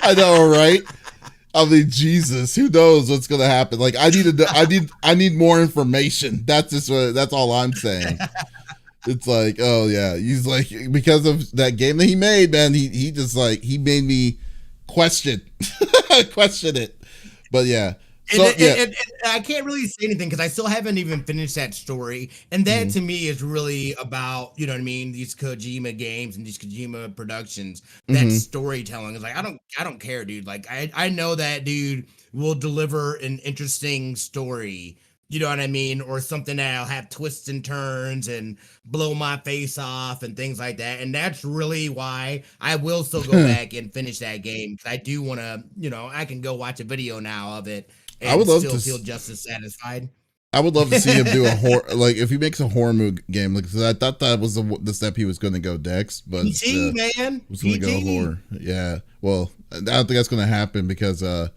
Speaker 1: I know, right? I mean, Jesus, who knows what's gonna happen? Like, I need more information. That's all I'm saying. It's like, oh yeah, he's like, because of that game that he made, man, he just like, he made me question it. But yeah. So,
Speaker 2: and I can't really say anything, because I still haven't even finished that story, and that to me is really about, you know what I mean, these Kojima games and these Kojima productions. That storytelling is like, I don't care, dude. Like, I know that dude will deliver an interesting story, you know what I mean, or something that'll have twists and turns and blow my face off and things like that. And that's really why I will still go back and finish that game, because I do want to, you know, I can go watch a video now of it. I would love to feel just as satisfied.
Speaker 1: I would love to see him do a horror, like if he makes a horror movie game. Like, I thought that was the step he was going to go next, but
Speaker 2: man,
Speaker 1: was going to go horror. Yeah, well, I don't think that's going to happen, because that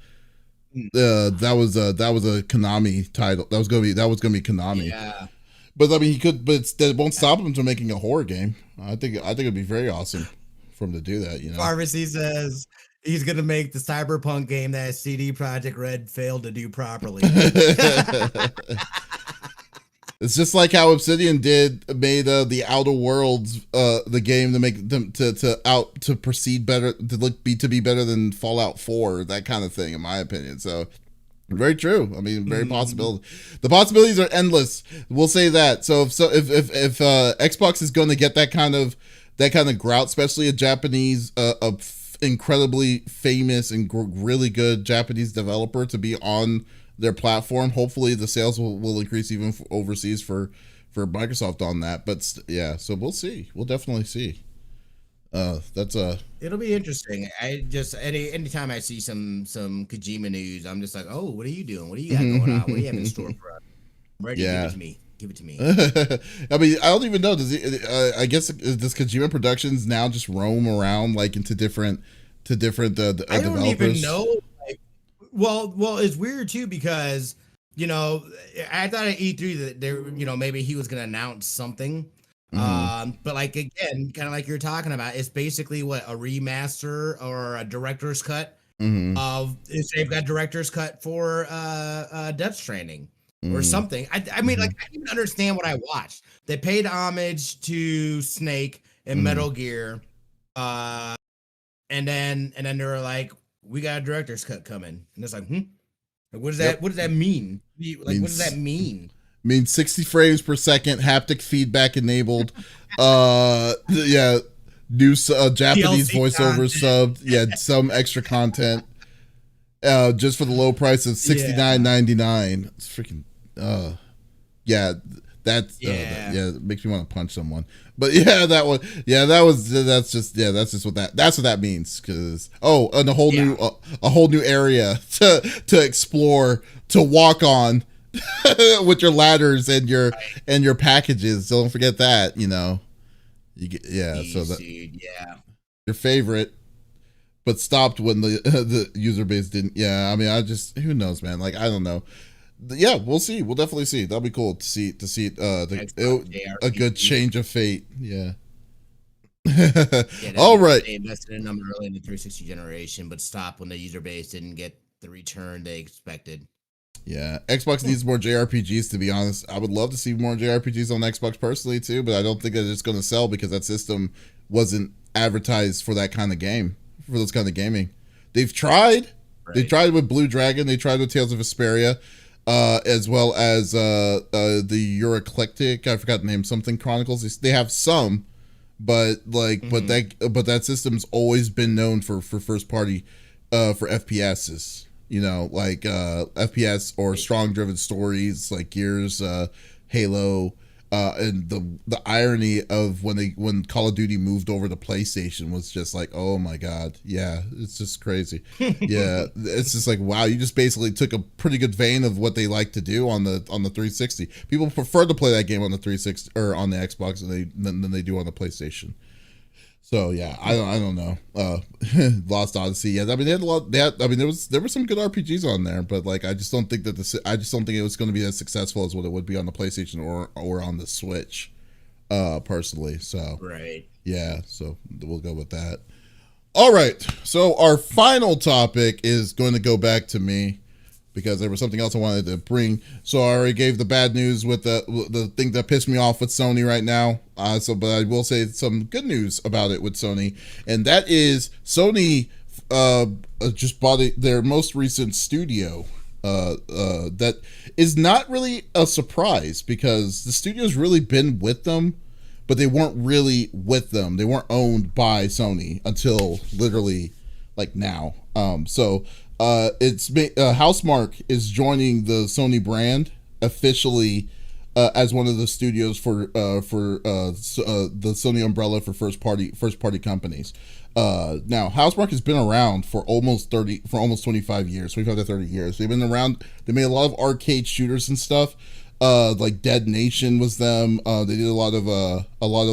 Speaker 1: was a Konami title. That was going to be Konami.
Speaker 2: Yeah,
Speaker 1: but I mean, he could, but that won't stop him from making a horror game. I think it'd be very awesome for him to do that. You know,
Speaker 2: Pharmacy says, He's gonna make the cyberpunk game that CD Projekt Red failed to do properly.
Speaker 1: It's just like how Obsidian made the Outer Worlds the game to make them to proceed better, to be better than Fallout 4, that kind of thing, in my opinion. So very true. I mean, very possible. The possibilities are endless. We'll say that. So if Xbox is going to get that kind of grout, especially a Japanese incredibly famous and really good Japanese developer to be on their platform, hopefully the sales will increase even overseas for Microsoft on that. But yeah, so we'll see. We'll definitely see.
Speaker 2: It'll be interesting. I just anytime I see some Kojima news, I'm just like, oh, what are you doing? What do you got going on? What do you have in store for us? I'm ready.
Speaker 1: Yeah.
Speaker 2: Give it to me.
Speaker 1: I mean, I don't even know. I guess does Kojima Productions now just roam around like into different developers?
Speaker 2: I don't even know. Well, it's weird too because I thought at E3 that there, maybe he was gonna announce something. But like again, kind of like you're talking about, it's basically what a remaster or a director's cut of. They've got director's cut for Death Stranding or something. I mean, like I didn't even understand what I watched. They paid homage to Snake and Metal Gear, and then they were like, we got a director's cut coming, and it's like, what does that mean? What does that mean?
Speaker 1: Means 60 frames per second, haptic feedback enabled. Yeah, new Japanese voiceover subbed. Yeah, some extra content. Just for the low price of $69.99. It's freaking. Yeah. That's it makes me want to punch someone. But yeah, that's just what that means. Because and a whole new area to explore, to walk on with your ladders and your packages. Don't forget that, you get your favorite, but stopped when the user base didn't. Yeah, I mean, who knows, man? Like, I don't know. Yeah, we'll see. We'll definitely see. That'll be cool to see a good change of fate. Yeah. All right.
Speaker 2: They invested in them early in the 360 generation, but stopped when the user base didn't get the return they expected.
Speaker 1: Yeah, Xbox needs more JRPGs, to be honest. I would love to see more JRPGs on Xbox personally too, but I don't think that it's going to sell because that system wasn't advertised for that kind of game, for those kind of gaming. They've tried. Right. They tried with Blue Dragon. They tried with Tales of Vesperia. As well as the Euroclectic, I forgot the name, something Chronicles. They have some, but but that system's always been known for first party, for FPSs. FPS or strong driven stories like Gears, Halo, and the irony of when Call of Duty moved over to PlayStation was just like, oh my god, yeah, it's just crazy. Yeah, it's just like, wow, you just basically took a pretty good vein of what they like to do on the 360. People prefer to play that game on the 360 or on the Xbox than they do on the PlayStation. So yeah, I don't know. Lost Odyssey. Yeah, I mean they had a lot. There were some good RPGs on there, but like I just don't think it was going to be as successful as what it would be on the PlayStation or on the Switch, personally. So
Speaker 2: right.
Speaker 1: Yeah, so we'll go with that. All right. So our final topic is going to go back to me, because there was something else I wanted to bring. So I already gave the bad news with the thing that pissed me off with Sony right now. But I will say some good news about it with Sony, and that is Sony just bought their most recent studio. That is not really a surprise because the studio's really been with them, but they weren't really with them. They weren't owned by Sony until literally like now. It's Housmarque is joining the Sony brand officially as one of the studios for the Sony umbrella for first party companies. Now Housmarque has been around for almost 25 years. So we've had 30 years. They've been around. They made a lot of arcade shooters and stuff. Like Dead Nation was them. They did a lot of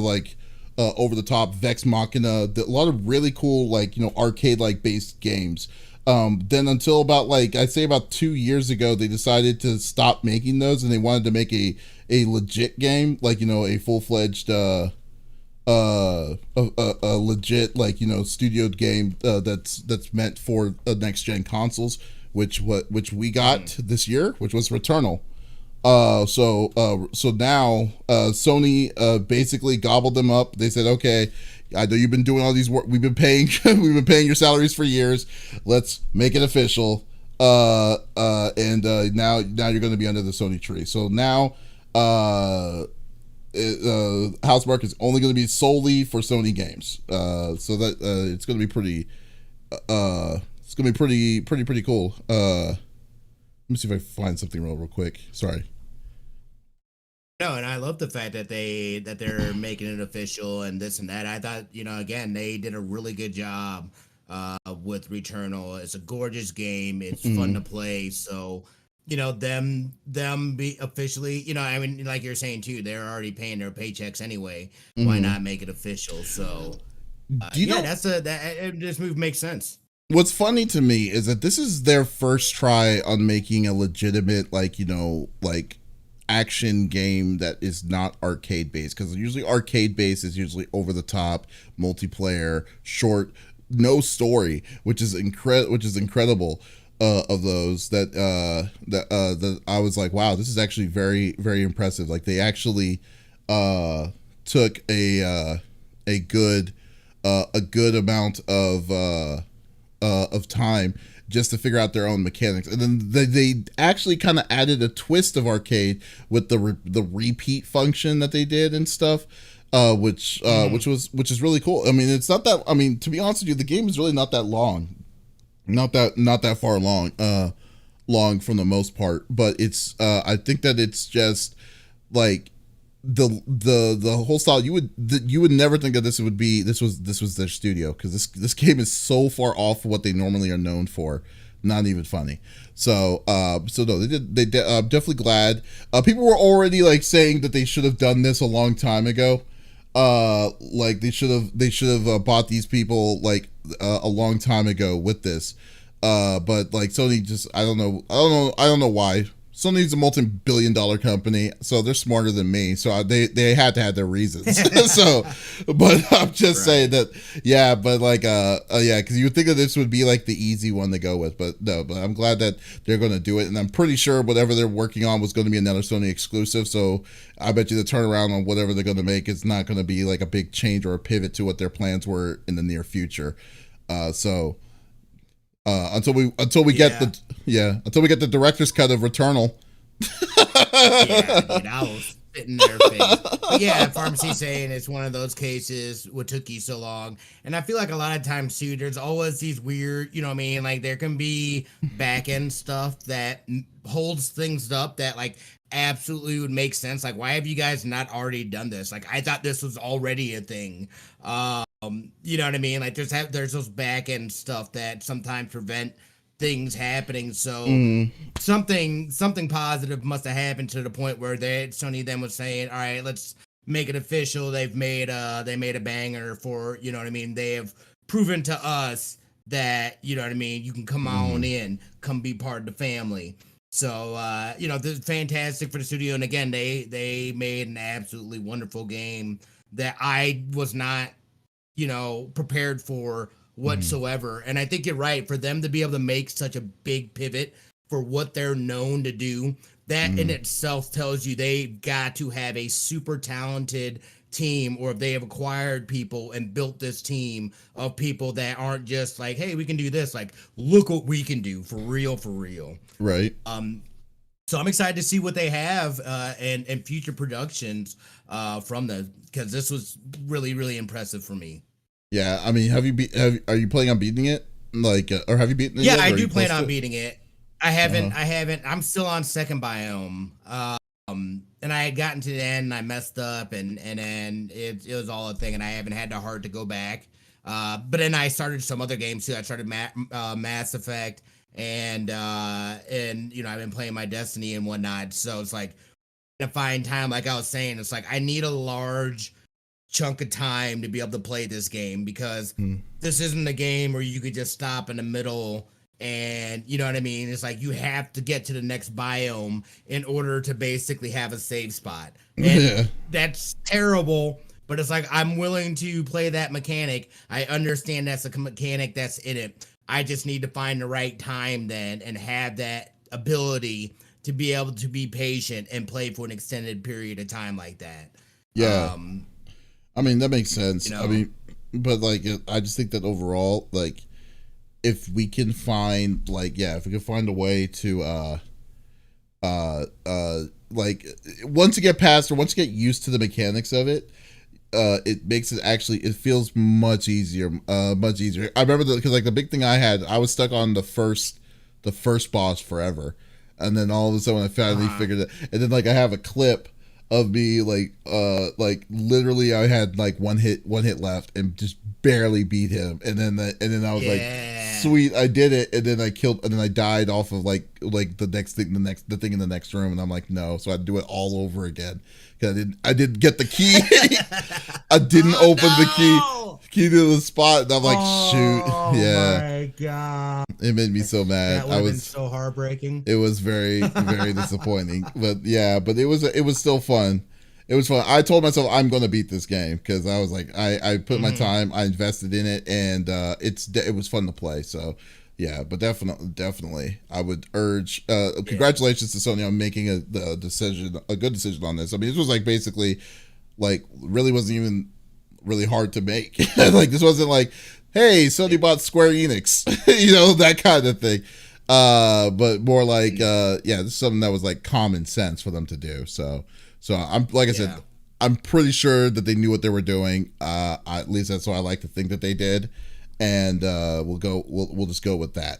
Speaker 1: like over the top Vex Machina. A lot of really cool like arcade like based games. Then until about I'd say about 2 years ago, they decided to stop making those, and they wanted to make a legit game, a full-fledged a legit, like, studioed game that's meant for next gen consoles, which we got this year, which was Returnal. So now Sony basically gobbled them up. They said, okay, I know you've been doing all these work. We've been paying your salaries for years. Let's make it official. And now you're going to be under the Sony tree. So now Housmarque is only going to be solely for Sony games. So that it's going to be pretty. It's going to be pretty cool. Let me see if I find something real quick. Sorry.
Speaker 2: No, and I love the fact that they're making it official and this and that. I thought, again, they did a really good job with Returnal. It's a gorgeous game. It's fun to play. So, them be officially, I mean, like you're saying too, they're already paying their paychecks anyway. Why not make it official? So, this move makes sense.
Speaker 1: What's funny to me is that this is their first try on making a legitimate, like action game that is not arcade based, because usually arcade based is usually over the top, multiplayer, short, no story, which is incredible. Of those that I was like, wow, this is actually very, very impressive. Like, they actually took a good amount of time just to figure out their own mechanics, and then they actually kind of added a twist of arcade with the repeat function that they did and stuff, which is really cool. I mean, it's not that. I mean, to be honest with you, the game is really not that long, not that far long from the most part. But it's I think that it's just like the whole style. You would never think that this was their studio, because this game is so far off what they normally are known for. Not even funny. So no, they did. I'm definitely glad. People were already like saying that they should have done this a long time ago. Like they should have bought these people like a long time ago with this. But like Sony just, I don't know why. Sony's a multi-billion-dollar company, so they're smarter than me. So they had to have their reasons. So, but I'm just saying that, yeah. But like, yeah, because you would think that this would be like the easy one to go with, but no. But I'm glad that they're going to do it, and I'm pretty sure whatever they're working on was going to be another Sony exclusive. So I bet you the turnaround on whatever they're going to make is not going to be like a big change or a pivot to what their plans were in the near future. Until we get the director's cut of Returnal.
Speaker 2: Yeah, dude, I was spitting their face. But yeah, Pharmacy saying it's one of those cases what took you so long. And I feel like a lot of times too, there's always these weird, you know what I mean? Like there can be back end stuff that holds things up that like absolutely would make sense. Like, why have you guys not already done this? Like, I thought this was already a thing. You know what I mean? Like there's those back end stuff that sometimes prevent things happening. So something positive must have happened to the point where Sony then was saying, all right, let's make it official. They made a banger for, you know what I mean? They have proven to us that, you know what I mean, you can come on in, come be part of the family. So, this is fantastic for the studio. And again, they made an absolutely wonderful game that I was not, prepared for whatsoever. And I think you're right, for them to be able to make such a big pivot for what they're known to do, that in itself tells you they've got to have a super talented team, or if they have acquired people and built this team of people that aren't just like, hey, we can do this, like, look what we can do for real.
Speaker 1: Right.
Speaker 2: So I'm excited to see what they have and future productions from because this was really, really impressive for me.
Speaker 1: Yeah, I mean, are you planning on beating it? Like, or have you beaten it?
Speaker 2: Yeah,
Speaker 1: yet,
Speaker 2: I do plan on beating it. I haven't. I'm still on second biome. And I had gotten to the end and I messed up and then it was all a thing and I haven't had the heart to go back. But then I started some other games too. I started Mass Effect and I've been playing my Destiny and whatnot. So it's like to find time, like I was saying, it's like I need a large chunk of time to be able to play this game, because this isn't a game where you could just stop in the middle and you know what I mean? It's like you have to get to the next biome in order to basically have a save spot. And that's terrible, but but it's like I'm willing to play that mechanic. I understand that's a mechanic that's in it. I just need to find the right time then and have that ability to be able to be patient and play for an extended period of time like that.
Speaker 1: Yeah. I mean, that makes sense.
Speaker 2: You know?
Speaker 1: I mean, but like, I just think that overall, like, if we can find, like, if we can find a way to, like, once you get past or once you get used to the mechanics of it, it makes it actually, it feels much easier, much easier. I remember because like the big thing I was stuck on the first boss forever. And then all of a sudden I finally figured it. And then like I have a clip of me like literally I had like one hit left and just barely beat him. And then I was like, sweet, I did it. And then I died off of like the thing in the next room. And I'm like, no. So I had to do it all over again. Cause I didn't get the key. I didn't open the key to the spot. And I'm like, shoot. Yeah.
Speaker 2: Oh my God.
Speaker 1: It made me so mad.
Speaker 2: That would have been so heartbreaking.
Speaker 1: It was very, very disappointing. But it was still fun. It was fun. I told myself I'm going to beat this game because I was like, I put my time, I invested in it, and it was fun to play. So yeah, but definitely, I would urge. Congratulations to Sony on making a good decision on this. I mean, this was like basically, like really wasn't even really hard to make. Like this wasn't like, hey, Sony bought Square Enix, that kind of thing. But more like, this is something that was like common sense for them to do. So I'm like I said, I'm pretty sure that they knew what they were doing. At least that's what I like to think that they did. And we'll just go with that,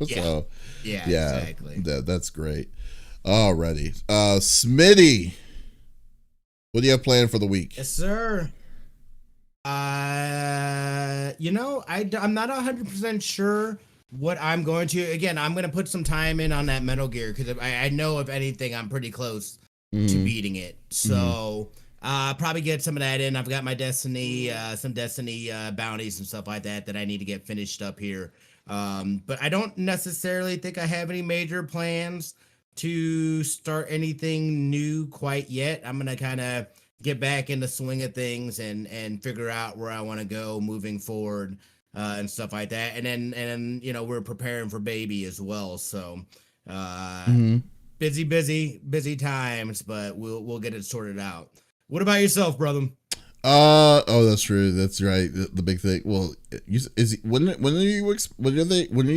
Speaker 1: So
Speaker 2: exactly.
Speaker 1: That's great. Alrighty, Smitty, what do you have planned for the week?
Speaker 2: Yes, sir. I'm not 100% sure what I'm going to. Again, I'm going to put some time in on that Metal Gear because I know if anything, I'm pretty close to beating it. So probably get some of that in. I've got my some Destiny bounties and stuff like that I need to get finished up here. But I don't necessarily think I have any major plans to start anything new quite yet. I'm going to kind of get back in the swing of things and figure out where I want to go moving forward and stuff like that. And then we're preparing for baby as well. So busy times, but we'll get it sorted out. What about yourself, brother?
Speaker 1: That's true. That's right. The big thing. Well, when are you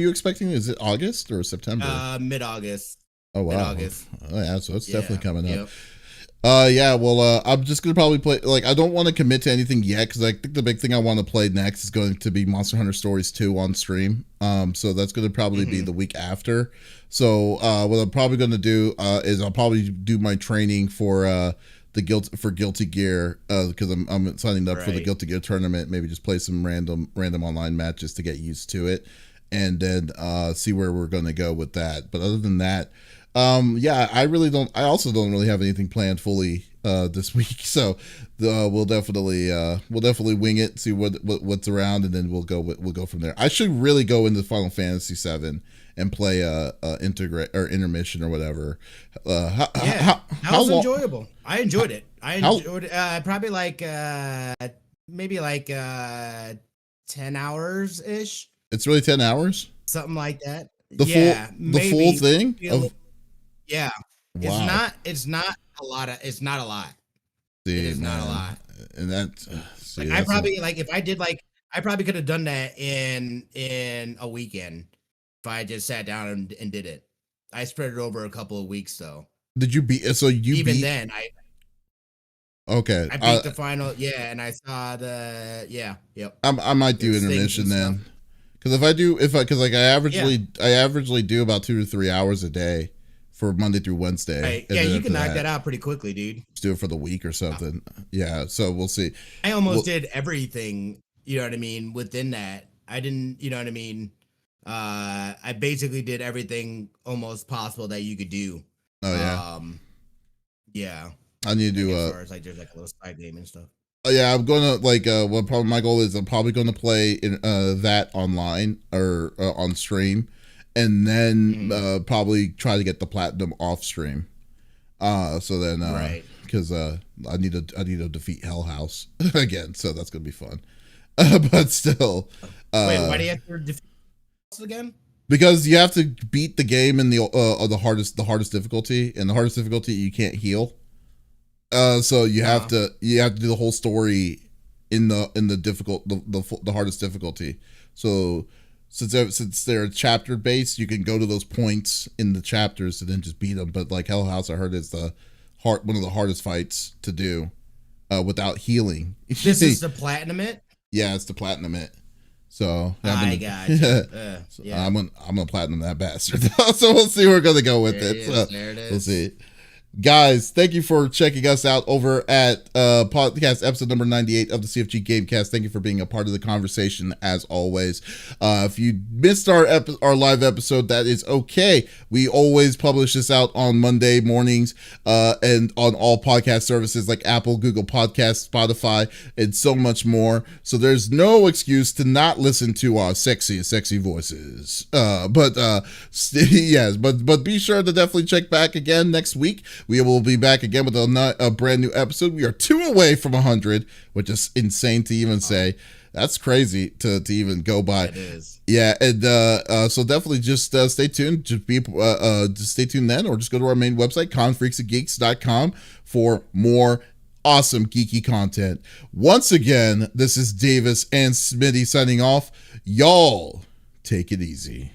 Speaker 1: expecting? Is it August or September?
Speaker 2: Mid-August.
Speaker 1: Oh wow.
Speaker 2: Mid-August.
Speaker 1: Oh yeah, so it's definitely coming up.
Speaker 2: Yep.
Speaker 1: I'm just gonna probably play. Like, I don't want to commit to anything yet because I think the big thing I want to play next is going to be Monster Hunter Stories 2 on stream. So that's gonna probably be the week after. So what I'm probably gonna do is I'll probably do my training for Guilty Gear because I'm signing up for the Guilty Gear tournament. Maybe just play some random online matches to get used to it, and then see where we're gonna go with that. But other than that. I also don't really have anything planned fully this week, so we'll definitely wing it, see what's around, and then we'll go from there. I should really go into Final Fantasy VII and play intermission or whatever.
Speaker 2: That was enjoyable. I enjoyed it. Probably like maybe like 10 hours ish.
Speaker 1: It's really 10 hours,
Speaker 2: something like that.
Speaker 1: The full thing.
Speaker 2: Yeah.
Speaker 1: Wow.
Speaker 2: It's not a lot. It's not a lot.
Speaker 1: See,
Speaker 2: it is not a lot.
Speaker 1: And that
Speaker 2: I probably could have done that in a weekend if I just sat down and did it. I spread it over a couple of weeks though.
Speaker 1: Did you beat? So you
Speaker 2: even
Speaker 1: beat,
Speaker 2: then
Speaker 1: okay.
Speaker 2: I beat the final. Yeah, and I saw the Yep.
Speaker 1: I might do intermission then. Because I averagely do about 2 to 3 hours a day for Monday through Wednesday.
Speaker 2: Right. Yeah, you can knock that out pretty quickly, dude.
Speaker 1: Just do it for the week or something. Yeah, so we'll see.
Speaker 2: I almost did everything, you know what I mean, within that. I didn't, you know what I mean? I basically did everything almost possible that you could do.
Speaker 1: Oh, yeah.
Speaker 2: Yeah.
Speaker 1: I need to do
Speaker 2: as far as like there's like a little side game and stuff.
Speaker 1: Yeah, I'm gonna my goal is I'm probably gonna play that online or on stream, and then probably try to get the platinum off stream. So then because I need to defeat Hell House again, so that's gonna be fun. But still,
Speaker 2: wait, why do you have to defeat again?
Speaker 1: Because you have to beat the game in the hardest difficulty, and the hardest difficulty you can't heal. So you have to do the whole story in the hardest difficulty. So since they're chapter based, you can go to those points in the chapters and then just beat them. But like Hell House, I heard is one of the hardest fights to do without healing.
Speaker 2: This is the platinum it?
Speaker 1: Yeah, it's the platinum it. So
Speaker 2: I gotcha.
Speaker 1: Yeah. I'm gonna platinum that bastard. So we'll see where we're gonna go with it. So
Speaker 2: there it is.
Speaker 1: We'll see. Guys, thank you for checking us out over at podcast episode number 98 of the CFG Gamecast. Thank you for being a part of the conversation as always. If you missed our live episode, that is okay. We always publish this out on Monday mornings and on all podcast services like Apple, Google Podcasts, Spotify, and so much more. So there's no excuse to not listen to our sexy voices. Yes, but be sure to definitely check back again next week. We will be back again with a brand new episode. We are 2 away from 100, which is insane to even say. That's crazy to even go by.
Speaker 2: It is.
Speaker 1: Yeah, and so definitely just stay tuned. Just stay tuned then, or just go to our main website, confreaksandgeeks.com, for more awesome geeky content. Once again, this is Davis and Smitty signing off. Y'all take it easy.